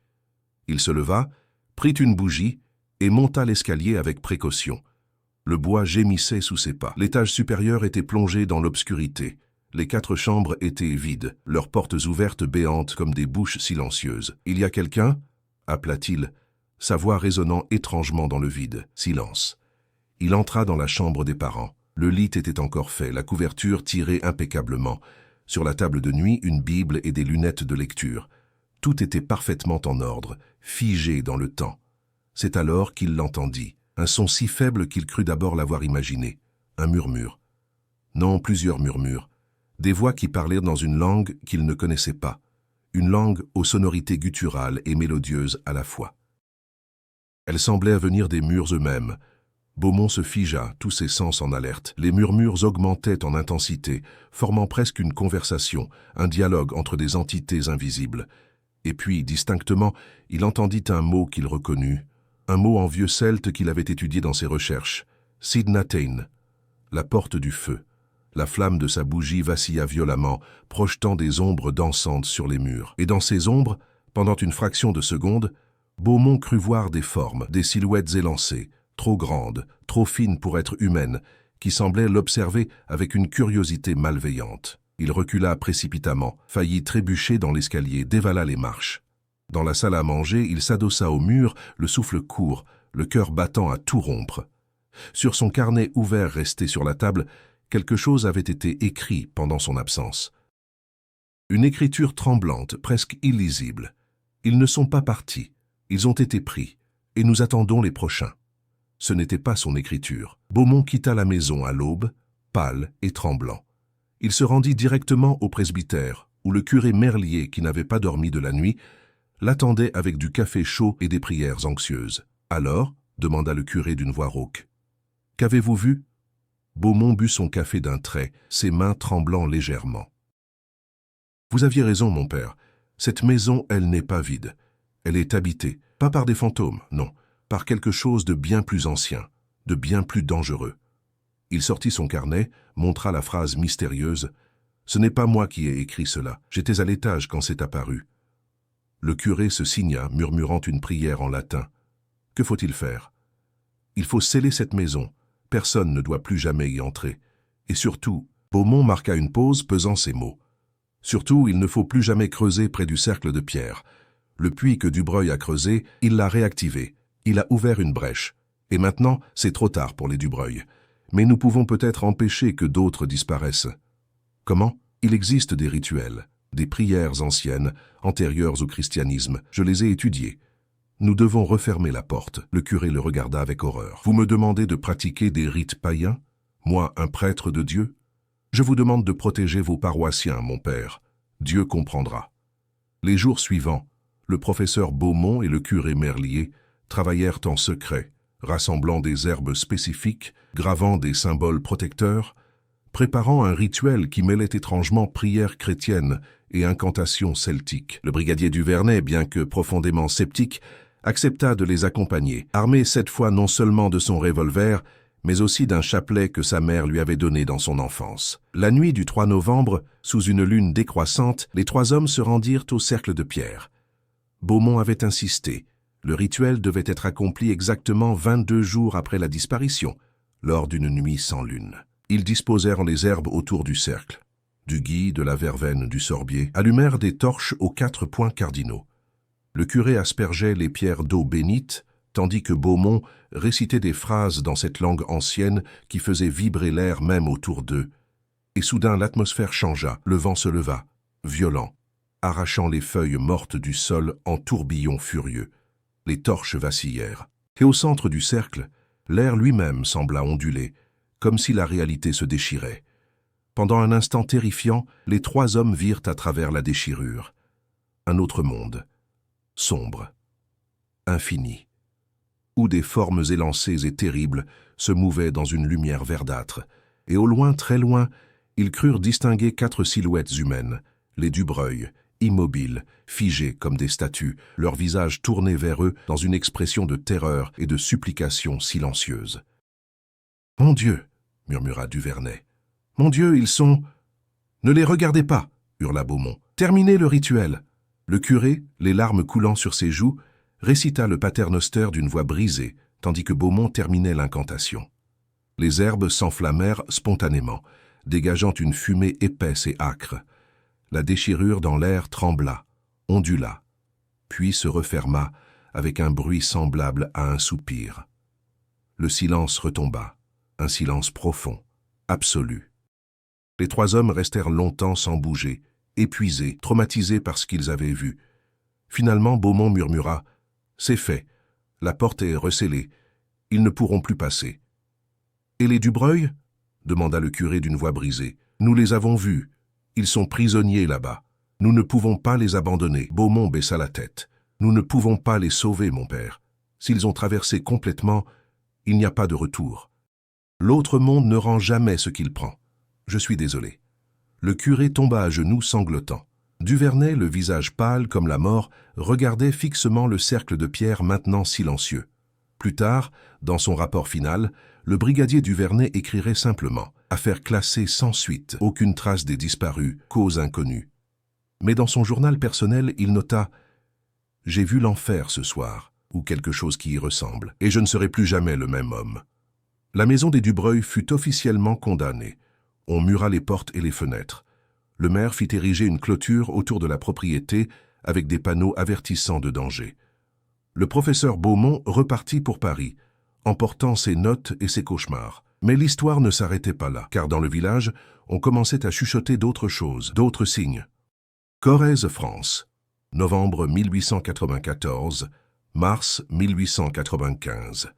Il se leva, prit une bougie et monta l'escalier avec précaution. Le bois gémissait sous ses pas. L'étage supérieur était plongé dans l'obscurité. Les 4 chambres étaient vides, leurs portes ouvertes béantes comme des bouches silencieuses. « Il y a quelqu'un » appela-t-il, sa voix résonnant étrangement dans le vide. Silence. Il entra dans la chambre des parents. Le lit était encore fait, la couverture tirée impeccablement. Sur la table de nuit, une Bible et des lunettes de lecture. Tout était parfaitement en ordre, figé dans le temps. C'est alors qu'il l'entendit, un son si faible qu'il crut d'abord l'avoir imaginé, un murmure. Non, plusieurs murmures, des voix qui parlaient dans une langue qu'il ne connaissait pas, une langue aux sonorités gutturales et mélodieuses à la fois. Elles semblaient venir des murs eux-mêmes. Beaumont se figea, tous ses sens en alerte. Les murmures augmentaient en intensité, formant presque une conversation, un dialogue entre des entités invisibles. Et puis, distinctement, il entendit un mot qu'il reconnut, un mot en vieux celte qu'il avait étudié dans ses recherches, Sidnatain, la porte du feu. La flamme de sa bougie vacilla violemment, projetant des ombres dansantes sur les murs. Et dans ces ombres, pendant une fraction de seconde, Beaumont crut voir des formes, des silhouettes élancées, trop grandes, trop fines pour être humaines, qui semblaient l'observer avec une curiosité malveillante. Il recula précipitamment, faillit trébucher dans l'escalier, dévala les marches. Dans la salle à manger, il s'adossa au mur, le souffle court, le cœur battant à tout rompre. Sur son carnet ouvert resté sur la table, quelque chose avait été écrit pendant son absence. Une écriture tremblante, presque illisible. Ils ne sont pas partis, ils ont été pris, et nous attendons les prochains. Ce n'était pas son écriture. Beaumont quitta la maison à l'aube, pâle et tremblant. Il se rendit directement au presbytère, où le curé Merlier, qui n'avait pas dormi de la nuit, l'attendait avec du café chaud et des prières anxieuses. « Alors » demanda le curé d'une voix rauque. « Qu'avez-vous vu » Beaumont but son café d'un trait, ses mains tremblant légèrement. « Vous aviez raison, mon père. Cette maison, elle n'est pas vide. Elle est habitée, pas par des fantômes, non, par quelque chose de bien plus ancien, de bien plus dangereux. » Il sortit son carnet, montra la phrase mystérieuse. « Ce n'est pas moi qui ai écrit cela. J'étais à l'étage quand c'est apparu. » Le curé se signa, murmurant une prière en latin. « Que faut-il faire ?»« Il faut sceller cette maison. Personne ne doit plus jamais y entrer. Et surtout, » Beaumont marqua une pause, pesant ses mots. « Surtout, il ne faut plus jamais creuser près du cercle de pierre. Le puits que Dubreuil a creusé, il l'a réactivé. Il a ouvert une brèche. Et maintenant, c'est trop tard pour les Dubreuil. Mais nous pouvons peut-être empêcher que d'autres disparaissent. Comment? Il existe des rituels, des prières anciennes, antérieures au christianisme. Je les ai étudiées. Nous devons refermer la porte. » Le curé le regarda avec horreur. « Vous me demandez de pratiquer des rites païens? Moi, un prêtre de Dieu? Je vous demande de protéger vos paroissiens, mon père. Dieu comprendra. » Les jours suivants, le professeur Beaumont et le curé Merlier travaillèrent en secret, rassemblant des herbes spécifiques, gravant des symboles protecteurs, préparant un rituel qui mêlait étrangement prière chrétienne et incantations celtiques. Le brigadier Duvernay, bien que profondément sceptique, accepta de les accompagner, armé cette fois non seulement de son revolver, mais aussi d'un chapelet que sa mère lui avait donné dans son enfance. La nuit du 3 novembre, sous une lune décroissante, les trois hommes se rendirent au cercle de pierre. Beaumont avait insisté. Le rituel devait être accompli exactement 22 jours après la disparition, lors d'une nuit sans lune. Ils disposèrent les herbes autour du cercle. Du gui, de la verveine, du sorbier, allumèrent des torches aux 4 points cardinaux. Le curé aspergeait les pierres d'eau bénite, tandis que Beaumont récitait des phrases dans cette langue ancienne qui faisait vibrer l'air même autour d'eux. Et soudain l'atmosphère changea, le vent se leva, violent, arrachant les feuilles mortes du sol en tourbillons furieux. Les torches vacillèrent. Et au centre du cercle, l'air lui-même sembla onduler, comme si la réalité se déchirait. Pendant un instant terrifiant, les trois hommes virent à travers la déchirure. Un autre monde, sombre, infini, où des formes élancées et terribles se mouvaient dans une lumière verdâtre, et au loin, très loin, ils crurent distinguer 4 silhouettes humaines, les Dubreuil, immobiles, figés comme des statues, leurs visages tournés vers eux dans une expression de terreur et de supplication silencieuse. « Mon Dieu !» murmura Duvernay. « Mon Dieu, ils sont... » « Ne les regardez pas !» hurla Beaumont. « Terminez le rituel !» Le curé, les larmes coulant sur ses joues, récita le paternoster d'une voix brisée, tandis que Beaumont terminait l'incantation. Les herbes s'enflammèrent spontanément, dégageant une fumée épaisse et âcre. La déchirure dans l'air trembla, ondula, puis se referma avec un bruit semblable à un soupir. Le silence retomba, un silence profond, absolu. Les trois hommes restèrent longtemps sans bouger, épuisés, traumatisés par ce qu'ils avaient vu. Finalement, Beaumont murmura « C'est fait. La porte est recellée. Ils ne pourront plus passer. « Et les Dubreuil » demanda le curé d'une voix brisée. « Nous les avons vus. Ils sont prisonniers là-bas. Nous ne pouvons pas les abandonner. » Beaumont baissa la tête. « Nous ne pouvons pas les sauver, mon père. S'ils ont traversé complètement, il n'y a pas de retour. L'autre monde ne rend jamais ce qu'il prend. Je suis désolé. » Le curé tomba à genoux sanglotant. Duvernay, le visage pâle comme la mort, regardait fixement le cercle de pierre maintenant silencieux. Plus tard, dans son rapport final, le brigadier Duvernay écrirait simplement « Affaire classée sans suite, aucune trace des disparus, cause inconnue ». Mais dans son journal personnel, il nota « J'ai vu l'enfer ce soir » ou quelque chose qui y ressemble, et je ne serai plus jamais le même homme. La maison des Dubreuil fut officiellement condamnée. On mura les portes et les fenêtres. Le maire fit ériger une clôture autour de la propriété avec des panneaux avertissant de danger. Le professeur Beaumont repartit pour Paris, emportant ses notes et ses cauchemars. Mais l'histoire ne s'arrêtait pas là, car dans le village, on commençait à chuchoter d'autres choses, d'autres signes. Corrèze, France, novembre 1894, mars 1895.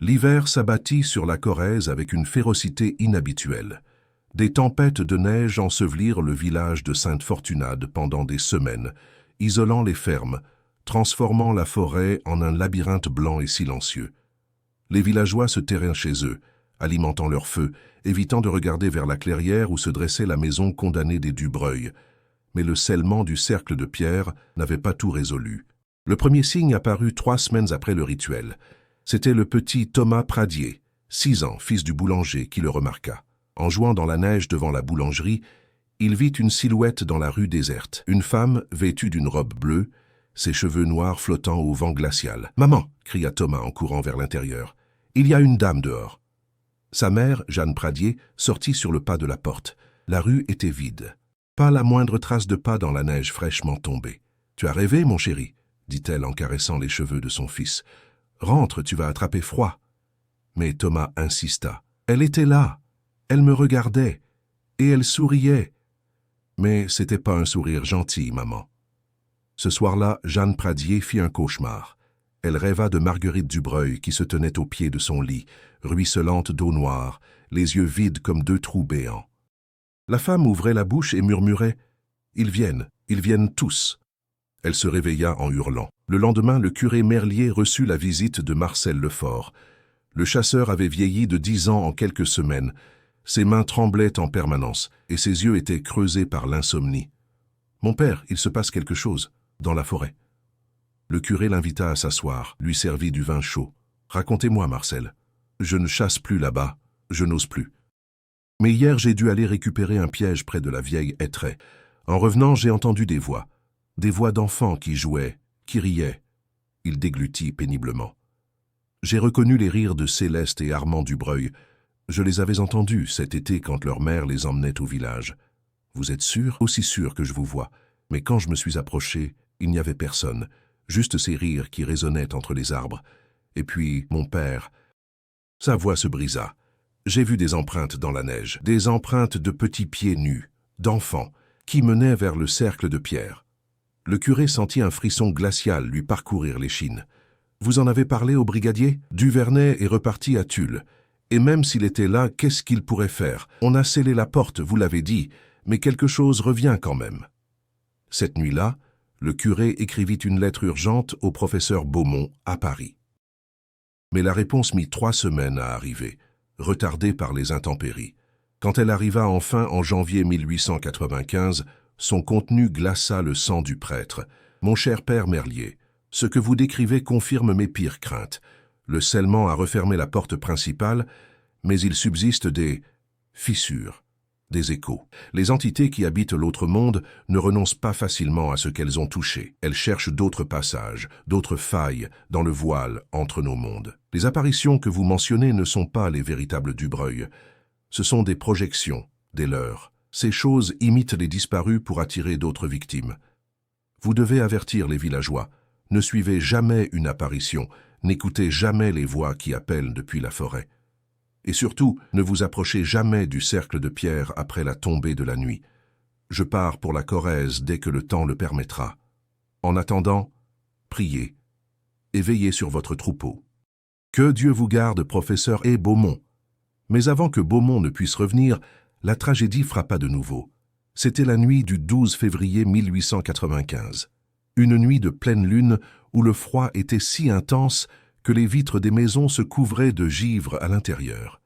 L'hiver s'abattit sur la Corrèze avec une férocité inhabituelle. Des tempêtes de neige ensevelirent le village de Sainte-Fortunade pendant des semaines, isolant les fermes, transformant la forêt en un labyrinthe blanc et silencieux. Les villageois se terraient chez eux, alimentant leur feu, évitant de regarder vers la clairière où se dressait la maison condamnée des Dubreuil. Mais le scellement du cercle de pierre n'avait pas tout résolu. Le premier signe apparut 3 semaines après le rituel. C'était le petit Thomas Pradier, 6 ans, fils du boulanger, qui le remarqua. En jouant dans la neige devant la boulangerie, il vit une silhouette dans la rue déserte. Une femme vêtue d'une robe bleue, ses cheveux noirs flottant au vent glacial. « Maman !» cria Thomas en courant vers l'intérieur. « Il y a une dame dehors. » Sa mère, Jeanne Pradier, sortit sur le pas de la porte. La rue était vide. Pas la moindre trace de pas dans la neige fraîchement tombée. « Tu as rêvé, mon chéri ?» dit-elle en caressant les cheveux de son fils. « Rentre, tu vas attraper froid. » Mais Thomas insista. « Elle était là. Elle me regardait. Et elle souriait. » Mais c'était pas un sourire gentil, maman. Ce soir-là, Jeanne Pradier fit un cauchemar. Elle rêva de Marguerite Dubreuil qui se tenait au pied de son lit, ruisselante d'eau noire, les yeux vides comme 2 trous béants. La femme ouvrait la bouche et murmurait « Ils viennent tous !» Elle se réveilla en hurlant. Le lendemain, le curé Merlier reçut la visite de Marcel Lefort. Le chasseur avait vieilli de 10 ans en quelques semaines. Ses mains tremblaient en permanence et ses yeux étaient creusés par l'insomnie. « Mon père, il se passe quelque chose, dans la forêt. » Le curé l'invita à s'asseoir, lui servit du vin chaud. « Racontez-moi, Marcel. Je ne chasse plus là-bas, je n'ose plus. Mais hier, j'ai dû aller récupérer un piège près de la vieille hêtraie. En revenant, j'ai entendu des voix d'enfants qui jouaient, qui riaient. » Il déglutit péniblement. « J'ai reconnu les rires de Céleste et Armand Dubreuil. Je les avais entendus cet été quand leur mère les emmenait au village. Vous êtes sûr? Aussi sûr que je vous vois. Mais quand je me suis approché, il n'y avait personne. Juste ces rires qui résonnaient entre les arbres. Et puis, mon père... » Sa voix se brisa. « J'ai vu des empreintes dans la neige, des empreintes de petits pieds nus, d'enfants, qui menaient vers le cercle de pierre. » Le curé sentit un frisson glacial lui parcourir l'échine. « Vous en avez parlé au brigadier? Duvernay est reparti à Tulle. Et même s'il était là, qu'est-ce qu'il pourrait faire? On a scellé la porte, vous l'avez dit, mais quelque chose revient quand même. » Cette nuit-là, le curé écrivit une lettre urgente au professeur Beaumont à Paris. Mais la réponse mit 3 semaines à arriver, retardée par les intempéries. Quand elle arriva enfin en janvier 1895, son contenu glaça le sang du prêtre. « Mon cher père Merlier, ce que vous décrivez confirme mes pires craintes. Le scellement a refermé la porte principale, mais il subsiste des fissures, des échos. Les entités qui habitent l'autre monde ne renoncent pas facilement à ce qu'elles ont touché. Elles cherchent d'autres passages, d'autres failles dans le voile entre nos mondes. Les apparitions que vous mentionnez ne sont pas les véritables Dubreuil. Ce sont des projections, des leurs. Ces choses imitent les disparus pour attirer d'autres victimes. Vous devez avertir les villageois. Ne suivez jamais une apparition. N'écoutez jamais les voix qui appellent depuis la forêt. Et surtout, ne vous approchez jamais du cercle de pierre après la tombée de la nuit. Je pars pour la Corrèze dès que le temps le permettra. En attendant, priez et veillez sur votre troupeau. Que Dieu vous garde, professeur et Beaumont. Mais avant que Beaumont ne puisse revenir, la tragédie frappa de nouveau. C'était la nuit du 12 février 1895. Une nuit de pleine lune où le froid était si intense que les vitres des maisons se couvraient de givre à l'intérieur.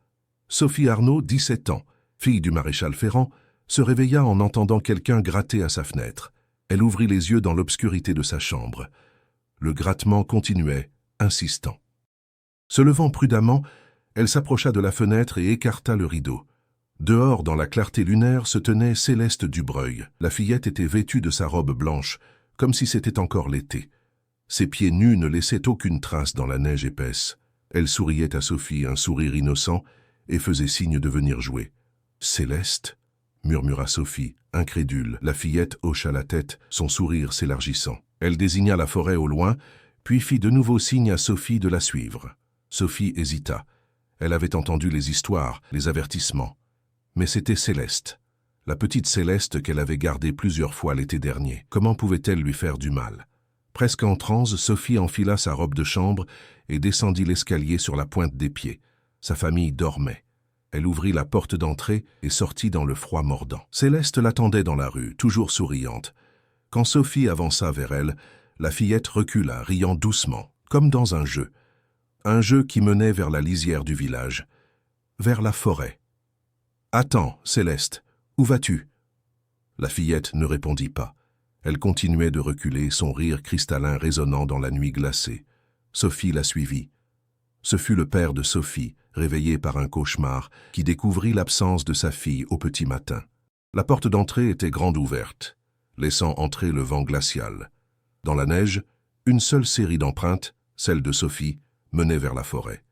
Sophie Arnaud, 17 ans, fille du maréchal Ferrand, se réveilla en entendant quelqu'un gratter à sa fenêtre. Elle ouvrit les yeux dans l'obscurité de sa chambre. Le grattement continuait, insistant. Se levant prudemment, elle s'approcha de la fenêtre et écarta le rideau. Dehors, dans la clarté lunaire, se tenait Céleste Dubreuil. La fillette était vêtue de sa robe blanche, comme si c'était encore l'été. Ses pieds nus ne laissaient aucune trace dans la neige épaisse. Elle souriait à Sophie, un sourire innocent, et faisait signe de venir jouer. « Céleste » murmura Sophie, incrédule. La fillette hocha la tête, son sourire s'élargissant. Elle désigna la forêt au loin, puis fit de nouveau signe à Sophie de la suivre. Sophie hésita. Elle avait entendu les histoires, les avertissements. Mais c'était Céleste, la petite Céleste qu'elle avait gardée plusieurs fois l'été dernier. Comment pouvait-elle lui faire du mal? Presque en transe, Sophie enfila sa robe de chambre et descendit l'escalier sur la pointe des pieds. Sa famille dormait. Elle ouvrit la porte d'entrée et sortit dans le froid mordant. Céleste l'attendait dans la rue, toujours souriante. Quand Sophie avança vers elle, la fillette recula, riant doucement, comme dans un jeu. Un jeu qui menait vers la lisière du village, vers la forêt. « Attends, Céleste, où vas-tu » La fillette ne répondit pas. Elle continuait de reculer, son rire cristallin résonnant dans la nuit glacée. Sophie la suivit. Ce fut le père de Sophie, réveillé par un cauchemar, qui découvrit l'absence de sa fille au petit matin. La porte d'entrée était grande ouverte, laissant entrer le vent glacial. Dans la neige, une seule série d'empreintes, celle de Sophie, menait vers la forêt.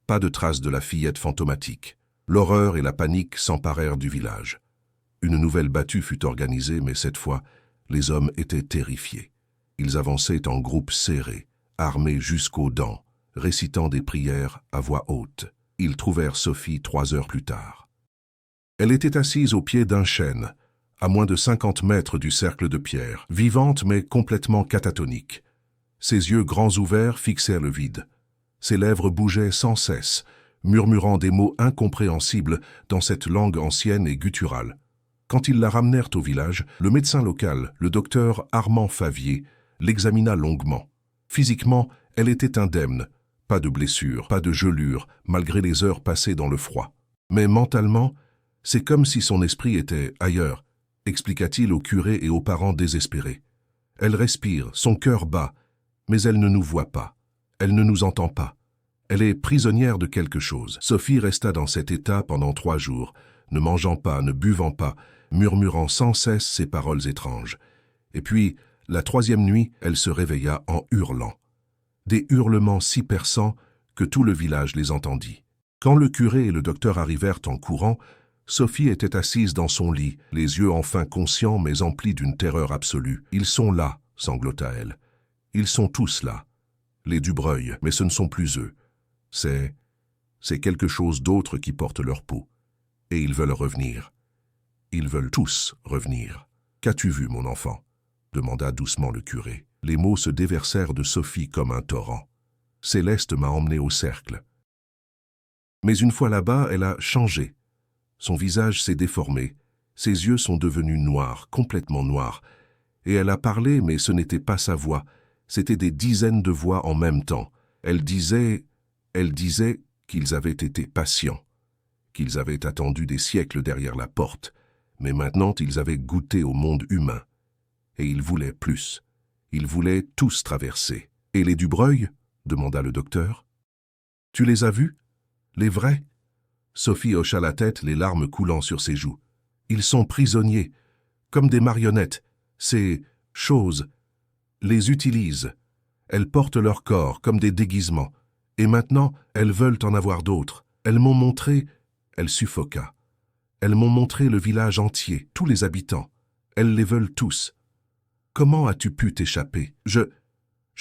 Pas de trace de la fillette fantomatique. L'horreur et la panique s'emparèrent du village. Une nouvelle battue fut organisée, mais cette fois, les hommes étaient terrifiés. Ils avançaient en groupes serrés, armés jusqu'aux dents, récitant des prières à voix haute. Ils trouvèrent Sophie 3 heures plus tard. Elle était assise au pied d'un chêne, à moins de 50 mètres du cercle de pierre, vivante mais complètement catatonique. Ses yeux grands ouverts fixèrent le vide. Ses lèvres bougeaient sans cesse, murmurant des mots incompréhensibles dans cette langue ancienne et gutturale. Quand ils la ramenèrent au village, le médecin local, le docteur Armand Favier, l'examina longuement. Physiquement, elle était indemne. Pas de blessure, pas de gelure, malgré les heures passées dans le froid. Mais mentalement, c'est comme si son esprit était ailleurs, expliqua-t-il au curé et aux parents désespérés. Elle respire, son cœur bat, mais elle ne nous voit pas. Elle ne nous entend pas. Elle est prisonnière de quelque chose. Sophie resta dans cet état pendant 3 jours, ne mangeant pas, ne buvant pas, murmurant sans cesse ces paroles étranges. Et puis, la 3e nuit, elle se réveilla en hurlant. Des hurlements si perçants que tout le village les entendit. Quand le curé et le docteur arrivèrent en courant, Sophie était assise dans son lit, les yeux enfin conscients mais emplis d'une terreur absolue. « Ils sont là », sanglota-elle. « Ils sont tous là. Les Dubreuil, mais ce ne sont plus eux. C'est quelque chose d'autre qui porte leur peau. Et ils veulent revenir. Ils veulent tous revenir. Qu'as-tu vu, mon enfant » demanda doucement le curé. Les mots se déversèrent de Sophie comme un torrent. Céleste m'a emmené au cercle. Mais une fois là-bas, elle a changé. Son visage s'est déformé. Ses yeux sont devenus noirs, complètement noirs. Et elle a parlé, mais ce n'était pas sa voix. C'étaient des dizaines de voix en même temps. Elle disait qu'ils avaient été patients, qu'ils avaient attendu des siècles derrière la porte, mais maintenant ils avaient goûté au monde humain. Et ils voulaient plus. Ils voulaient tous traverser. « Et les Dubreuil » demanda le docteur. « Tu les as vus? Les vrais ?» Sophie hocha la tête, les larmes coulant sur ses joues. « Ils sont prisonniers, comme des marionnettes. Ces choses les utilisent. Elles portent leur corps comme des déguisements. Et maintenant, elles veulent en avoir d'autres. Elles m'ont montré... » Elle suffoqua. « Elles m'ont montré le village entier, tous les habitants. Elles les veulent tous. Comment as-tu pu t'échapper? Je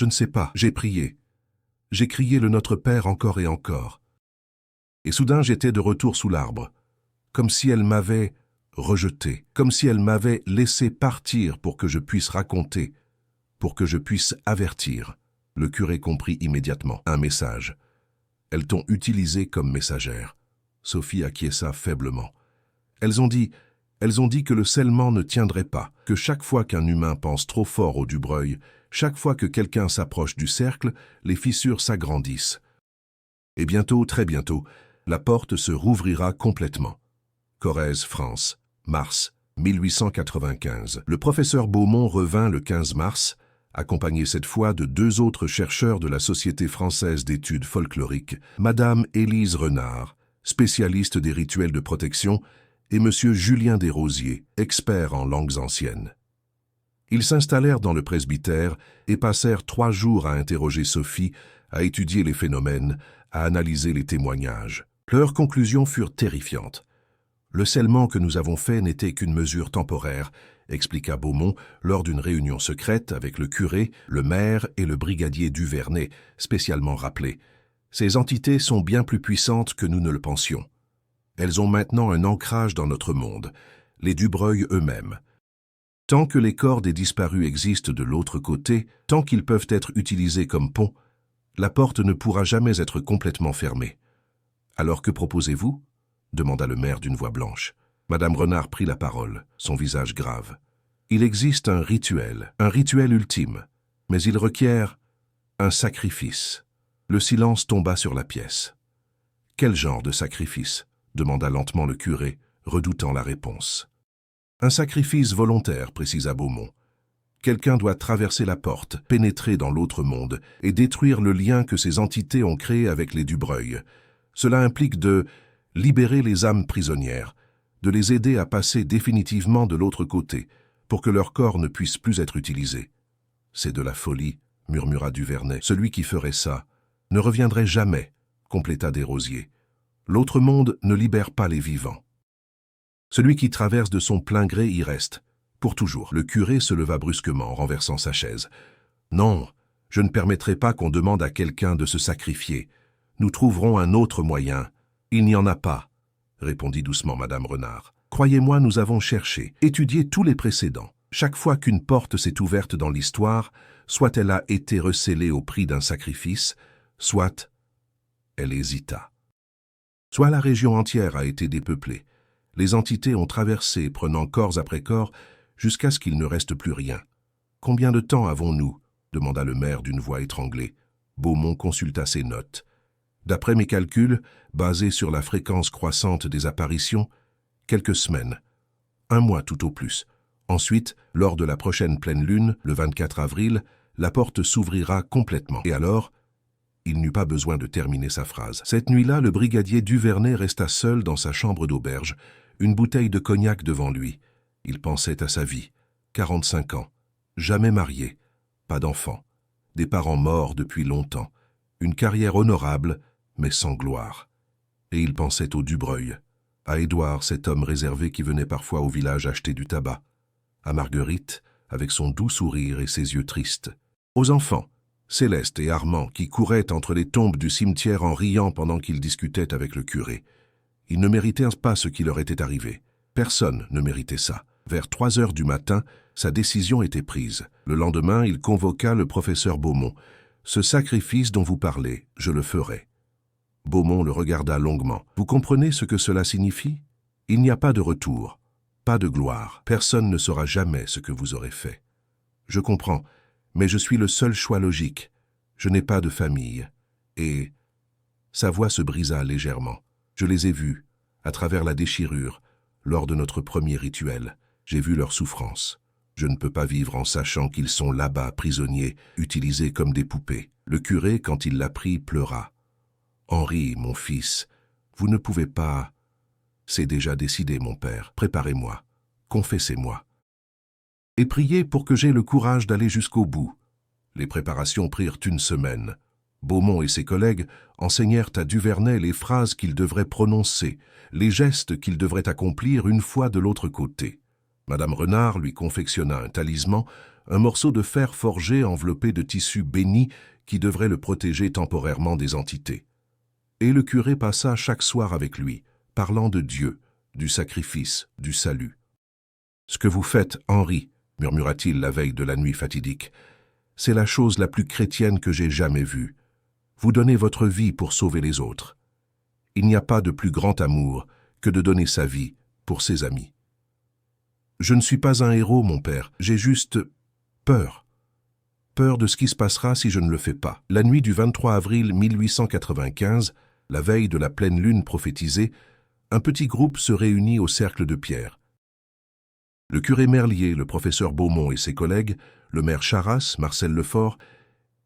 ne sais pas, j'ai prié. J'ai crié le Notre Père encore et encore. Et soudain j'étais de retour sous l'arbre, comme si elle m'avait rejeté, comme si elle m'avait laissé partir pour que je puisse raconter, pour que je puisse avertir. Le curé comprit immédiatement. Un message. Elles t'ont utilisé comme messagère. Sophie acquiesça faiblement. Elles ont dit que le scellement ne tiendrait pas, que chaque fois qu'un humain pense trop fort au Dubreuil, chaque fois que quelqu'un s'approche du cercle, les fissures s'agrandissent. Et bientôt, très bientôt, la porte se rouvrira complètement. Corrèze, France, mars 1895. Le professeur Beaumont revint le 15 mars, accompagné cette fois de 2 autres chercheurs de la Société française d'études folkloriques, Madame Élise Renard, spécialiste des rituels de protection, et Monsieur Julien Desrosiers, expert en langues anciennes. Ils s'installèrent dans le presbytère et passèrent 3 jours à interroger Sophie, à étudier les phénomènes, à analyser les témoignages. Leurs conclusions furent terrifiantes. Le scellement que nous avons fait n'était qu'une mesure temporaire, expliqua Beaumont lors d'une réunion secrète avec le curé, le maire et le brigadier Duvernay, spécialement rappelés. Ces entités sont bien plus puissantes que nous ne le pensions. Elles ont maintenant un ancrage dans notre monde, les Dubreuil eux-mêmes. Tant que les corps des disparus existent de l'autre côté, tant qu'ils peuvent être utilisés comme pont, la porte ne pourra jamais être complètement fermée. Alors que proposez-vous ? Demanda le maire d'une voix blanche. Madame Renard prit la parole, son visage grave. Il existe un rituel ultime, mais il requiert un sacrifice. Le silence tomba sur la pièce. Quel genre de sacrifice ? Demanda lentement le curé, redoutant la réponse. Un sacrifice volontaire, précisa Beaumont. Quelqu'un doit traverser la porte, pénétrer dans l'autre monde et détruire le lien que ces entités ont créé avec les Dubreuil. Cela implique de libérer les âmes prisonnières, de les aider à passer définitivement de l'autre côté, pour que leur corps ne puisse plus être utilisé. C'est de la folie, murmura Duvernay. Celui qui ferait ça ne reviendrait jamais, compléta Desrosiers. L'autre monde ne libère pas les vivants. Celui qui traverse de son plein gré y reste, pour toujours. Le curé se leva brusquement, renversant sa chaise. Non, je ne permettrai pas qu'on demande à quelqu'un de se sacrifier. Nous trouverons un autre moyen. Il n'y en a pas, répondit doucement Madame Renard. Croyez-moi, nous avons cherché, étudié tous les précédents. Chaque fois qu'une porte s'est ouverte dans l'histoire, soit elle a été recellée au prix d'un sacrifice, soit elle hésita. Soit la région entière a été dépeuplée. Les entités ont traversé, prenant corps après corps, jusqu'à ce qu'il ne reste plus rien. Combien de temps avons-nous ? Demanda le maire d'une voix étranglée. Beaumont consulta ses notes. D'après mes calculs, basés sur la fréquence croissante des apparitions, quelques semaines. 1 mois tout au plus. Ensuite, lors de la prochaine pleine lune, le 24 avril, la porte s'ouvrira complètement. Et alors, il n'eut pas besoin de terminer sa phrase. Cette nuit-là, le brigadier Duvernay resta seul dans sa chambre d'auberge, une bouteille de cognac devant lui. Il pensait à sa vie. 45 ans. Jamais marié. Pas d'enfant. Des parents morts depuis longtemps. Une carrière honorable, mais sans gloire. Et il pensait au Dubreuil, à Édouard, cet homme réservé qui venait parfois au village acheter du tabac, à Marguerite, avec son doux sourire et ses yeux tristes, aux enfants, Céleste et Armand, qui couraient entre les tombes du cimetière en riant pendant qu'ils discutaient avec le curé. Ils ne méritaient pas ce qui leur était arrivé. Personne ne méritait ça. Vers 3 heures du matin, sa décision était prise. Le lendemain, il convoqua le professeur Beaumont. « Ce sacrifice dont vous parlez, je le ferai. » Beaumont le regarda longuement. « Vous comprenez ce que cela signifie ? Il n'y a pas de retour, pas de gloire. Personne ne saura jamais ce que vous aurez fait. Je comprends, mais je suis le seul choix logique. Je n'ai pas de famille. Et... » Sa voix se brisa légèrement. « Je les ai vus, à travers la déchirure, lors de notre premier rituel. J'ai vu leur souffrance. Je ne peux pas vivre en sachant qu'ils sont là-bas, prisonniers, utilisés comme des poupées. » Le curé, quand il l'apprit, pleura. « Henri, mon fils, vous ne pouvez pas... » « C'est déjà décidé, mon père. Préparez-moi. Confessez-moi. Et priez pour que j'aie le courage d'aller jusqu'au bout. » Les préparations prirent 1 semaine. Beaumont et ses collègues enseignèrent à Duvernay les phrases qu'il devrait prononcer, les gestes qu'il devrait accomplir une fois de l'autre côté. Madame Renard lui confectionna un talisman, un morceau de fer forgé enveloppé de tissu béni qui devrait le protéger temporairement des entités. Et le curé passa chaque soir avec lui, parlant de Dieu, du sacrifice, du salut. « Ce que vous faites, Henri, murmura-t-il la veille de la nuit fatidique, C'est la chose la plus chrétienne que j'ai jamais vue. Vous donnez votre vie pour sauver les autres. Il n'y a pas de plus grand amour que de donner sa vie pour ses amis. Je ne suis pas un héros, mon père, j'ai juste peur. Peur de ce qui se passera si je ne le fais pas. La nuit du 23 avril 1895, la veille de la pleine lune prophétisée, un petit groupe se réunit au cercle de pierre. Le curé Merlier, le professeur Beaumont et ses collègues, le maire Charras, Marcel Lefort,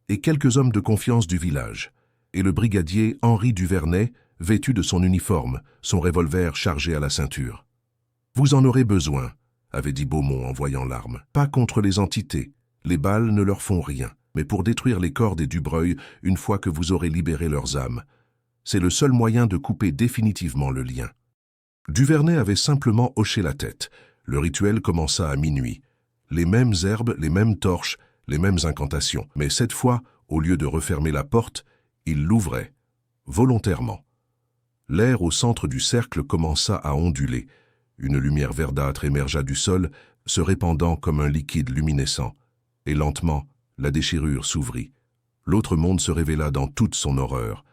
et quelques hommes de confiance du village, et le brigadier Henri Duvernay, vêtu de son uniforme, son revolver chargé à la ceinture. « Vous en aurez besoin », avait dit Beaumont en voyant l'arme. « Pas contre les entités, les balles ne leur font rien, mais pour détruire les corps des Dubreuil une fois que vous aurez libéré leurs âmes. C'est le seul moyen de couper définitivement le lien. » Duvernay avait simplement hoché la tête. Le rituel commença à minuit. Les mêmes herbes, les mêmes torches, les mêmes incantations. Mais cette fois, au lieu de refermer la porte, il l'ouvrait, volontairement. L'air au centre du cercle commença à onduler. Une lumière verdâtre émergea du sol, se répandant comme un liquide luminescent. Et lentement, la déchirure s'ouvrit. L'autre monde se révéla dans toute son horreur.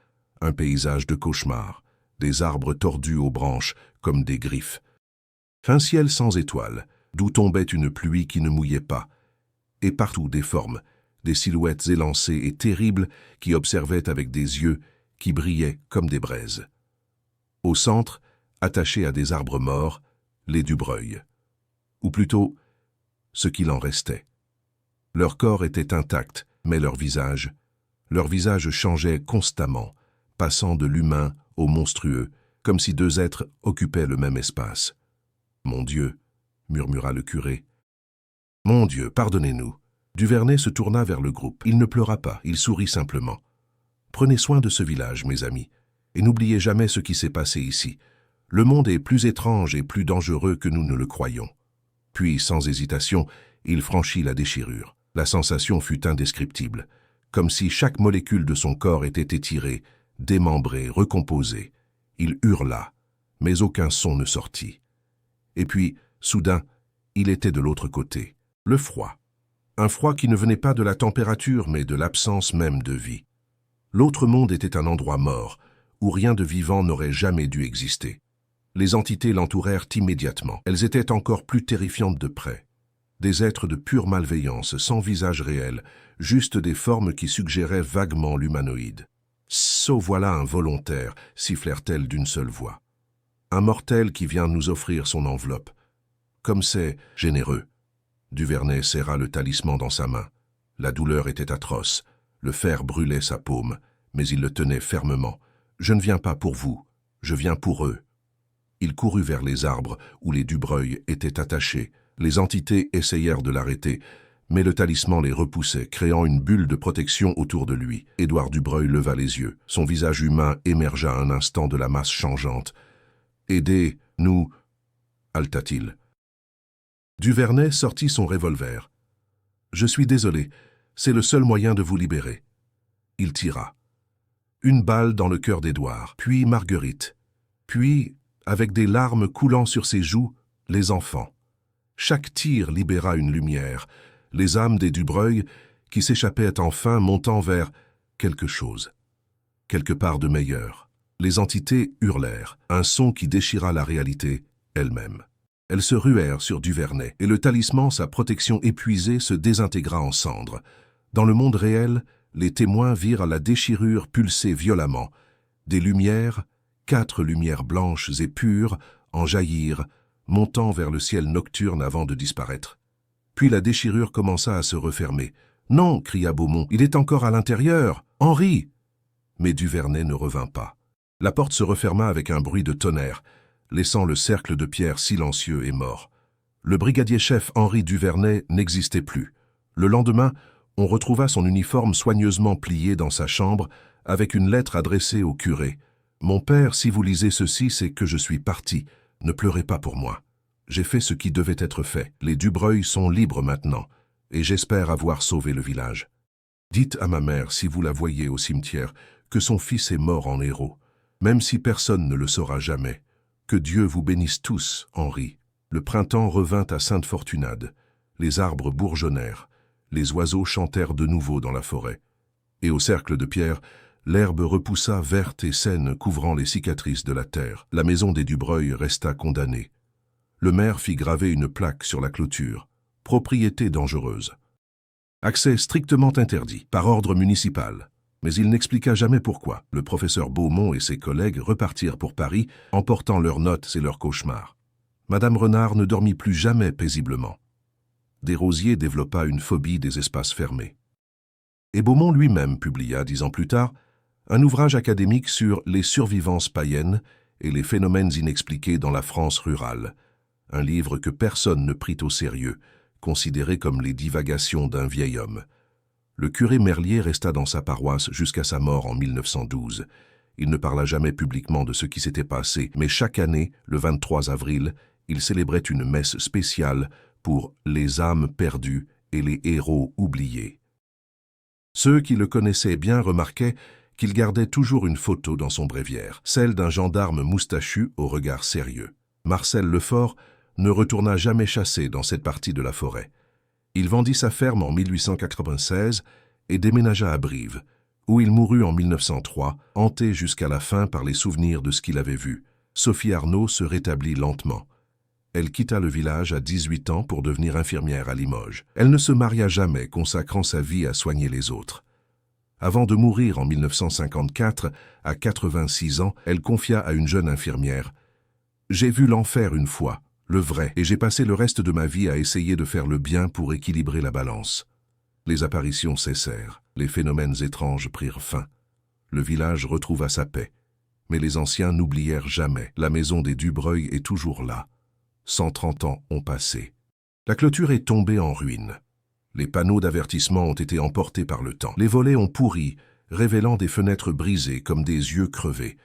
Un paysage de cauchemar, des arbres tordus aux branches comme des griffes. Un ciel sans étoiles, d'où tombait une pluie qui ne mouillait pas. Et partout des formes, des silhouettes élancées et terribles qui observaient avec des yeux qui brillaient comme des braises. Au centre, attachés à des arbres morts, les Dubreuil. Ou plutôt, ce qu'il en restait. Leur corps était intact, mais leur visage changeait constamment, passant de l'humain au monstrueux, comme si deux êtres occupaient le même espace. « Mon Dieu !» murmura le curé. « Mon Dieu, pardonnez-nous !» Duvernay se tourna vers le groupe. Il ne pleura pas, il sourit simplement. « Prenez soin de ce village, mes amis, et n'oubliez jamais ce qui s'est passé ici. Le monde est plus étrange et plus dangereux que nous ne le croyons. » Puis, sans hésitation, il franchit la déchirure. La sensation fut indescriptible, comme si chaque molécule de son corps était étirée, démembrée, recomposée. Il hurla, mais aucun son ne sortit. Et puis, soudain, il était de l'autre côté, le froid. Un froid qui ne venait pas de la température, mais de l'absence même de vie. L'autre monde était un endroit mort, où rien de vivant n'aurait jamais dû exister. Les entités l'entourèrent immédiatement. Elles étaient encore plus terrifiantes de près. Des êtres de pure malveillance, sans visage réel, juste des formes qui suggéraient vaguement l'humanoïde. « So, voilà un volontaire », sifflèrent-elles d'une seule voix. Un mortel qui vient nous offrir son enveloppe. Comme c'est généreux. Duvernay serra le talisman dans sa main. La douleur était atroce. Le fer brûlait sa paume, mais il le tenait fermement. « Je ne viens pas pour vous, je viens pour eux. » Il courut vers les arbres où les Dubreuil étaient attachés. Les entités essayèrent de l'arrêter, mais le talisman les repoussait, créant une bulle de protection autour de lui. Édouard Dubreuil leva les yeux. Son visage humain émergea un instant de la masse changeante. « Aidez-nous » haleta-t-il. Duvernay sortit son revolver. « Je suis désolé, c'est le seul moyen de vous libérer. » Il tira. Une balle dans le cœur d'Édouard, puis Marguerite, puis, avec des larmes coulant sur ses joues, les enfants. Chaque tir libéra une lumière, les âmes des Dubreuil qui s'échappaient enfin montant vers quelque chose, quelque part de meilleur. Les entités hurlèrent, un son qui déchira la réalité elle-même. Elles se ruèrent sur Duvernay, et le talisman, sa protection épuisée, se désintégra en cendres. Dans le monde réel, les témoins virent la déchirure pulser violemment. Des lumières, 4 lumières blanches et pures, en jaillirent, montant vers le ciel nocturne avant de disparaître. Puis la déchirure commença à se refermer. « Non !» cria Beaumont, « il est encore à l'intérieur ! Henri !» Mais Duvernay ne revint pas. La porte se referma avec un bruit de tonnerre, laissant le cercle de pierre silencieux et mort. Le brigadier-chef Henri Duvernay n'existait plus. Le lendemain, on retrouva son uniforme soigneusement plié dans sa chambre, avec une lettre adressée au curé. « Mon père, si vous lisez ceci, c'est que je suis parti. Ne pleurez pas pour moi. J'ai fait ce qui devait être fait. Les Dubreuil sont libres maintenant, et j'espère avoir sauvé le village. Dites à ma mère, si vous la voyez au cimetière, que son fils est mort en héros, même si personne ne le saura jamais. Que Dieu vous bénisse tous, Henri. » Le printemps revint à Sainte-Fortunade. Les arbres bourgeonnèrent. Les oiseaux chantèrent de nouveau dans la forêt. Et au cercle de pierre, l'herbe repoussa verte et saine couvrant les cicatrices de la terre. La maison des Dubreuil resta condamnée. Le maire fit graver une plaque sur la clôture. Propriété dangereuse. Accès strictement interdit, par ordre municipal. Mais il n'expliqua jamais pourquoi. Le professeur Beaumont et ses collègues repartirent pour Paris, emportant leurs notes et leurs cauchemars. Madame Renard ne dormit plus jamais paisiblement. Desrosiers développa une phobie des espaces fermés. Et Beaumont lui-même publia, 10 ans plus tard, un ouvrage académique sur les survivances païennes et les phénomènes inexpliqués dans la France rurale, un livre que personne ne prit au sérieux, considéré comme les divagations d'un vieil homme. Le curé Merlier resta dans sa paroisse jusqu'à sa mort en 1912. Il ne parla jamais publiquement de ce qui s'était passé, mais chaque année, le 23 avril, il célébrait une messe spéciale pour les âmes perdues et les héros oubliés. Ceux qui le connaissaient bien remarquaient qu'il gardait toujours une photo dans son bréviaire, celle d'un gendarme moustachu au regard sérieux. Marcel Lefort ne retourna jamais chasser dans cette partie de la forêt. Il vendit sa ferme en 1896 et déménagea à Brive, où il mourut en 1903, hanté jusqu'à la fin par les souvenirs de ce qu'il avait vu. Sophie Arnaud se rétablit lentement. Elle quitta le village à 18 ans pour devenir infirmière à Limoges. Elle ne se maria jamais, consacrant sa vie à soigner les autres. Avant de mourir en 1954, à 86 ans, elle confia à une jeune infirmière « J'ai vu l'enfer une fois, le vrai, et j'ai passé le reste de ma vie à essayer de faire le bien pour équilibrer la balance. » Les apparitions cessèrent, les phénomènes étranges prirent fin. Le village retrouva sa paix. Mais les anciens n'oublièrent jamais, la maison des Dubreuil est toujours là. 130 ans ont passé. La clôture est tombée en ruine. Les panneaux d'avertissement ont été emportés par le temps. Les volets ont pourri, révélant des fenêtres brisées comme des yeux crevés.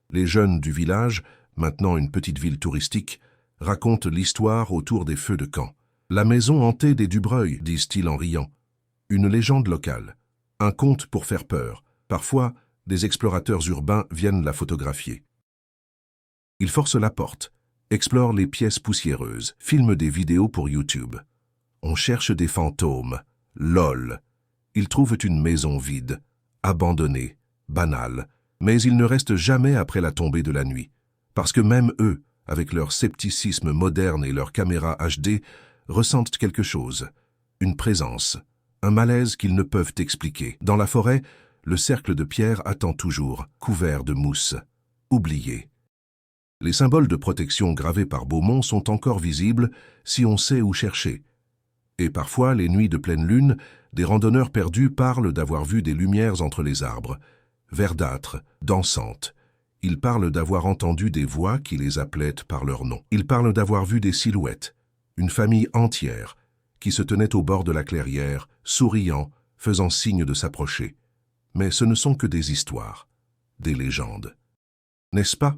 Les jeunes du village, maintenant une petite ville touristique, racontent l'histoire autour des feux de camp. La maison hantée des Dubreuil, disent-ils en riant. Une légende locale. Un conte pour faire peur. Parfois, des explorateurs urbains viennent la photographier. Ils forcent la porte, explorent les pièces poussiéreuses, filment des vidéos pour YouTube. On cherche des fantômes. Lol. Ils trouvent une maison vide, abandonnée, banale, mais ils ne restent jamais après la tombée de la nuit. Parce que même eux, avec leur scepticisme moderne et leur caméra HD, ressentent quelque chose, une présence, un malaise qu'ils ne peuvent expliquer. Dans la forêt, le cercle de pierre attend toujours, couvert de mousse, oublié. Les symboles de protection gravés par Beaumont sont encore visibles si on sait où chercher. Et parfois, les nuits de pleine lune, des randonneurs perdus parlent d'avoir vu des lumières entre les arbres, verdâtres, dansantes. Ils parlent d'avoir entendu des voix qui les appelaient par leur nom. Ils parlent d'avoir vu des silhouettes, une famille entière, qui se tenait au bord de la clairière, souriant, faisant signe de s'approcher. Mais ce ne sont que des histoires, des légendes. N'est-ce pas?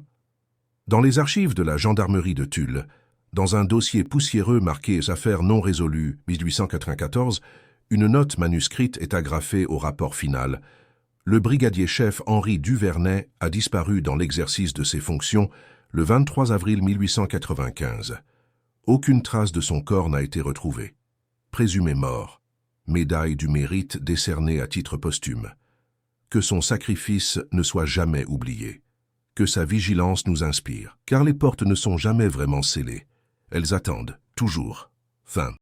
Dans les archives de la gendarmerie de Tulle, dans un dossier poussiéreux marqué « Affaire non résolue 1894 », une note manuscrite est agrafée au rapport final. Le brigadier-chef Henri Duvernay a disparu dans l'exercice de ses fonctions le 23 avril 1895. Aucune trace de son corps n'a été retrouvée. Présumé mort, médaille du mérite décernée à titre posthume. Que son sacrifice ne soit jamais oublié. Que sa vigilance nous inspire, car les portes ne sont jamais vraiment scellées. Elles attendent, toujours. Fin.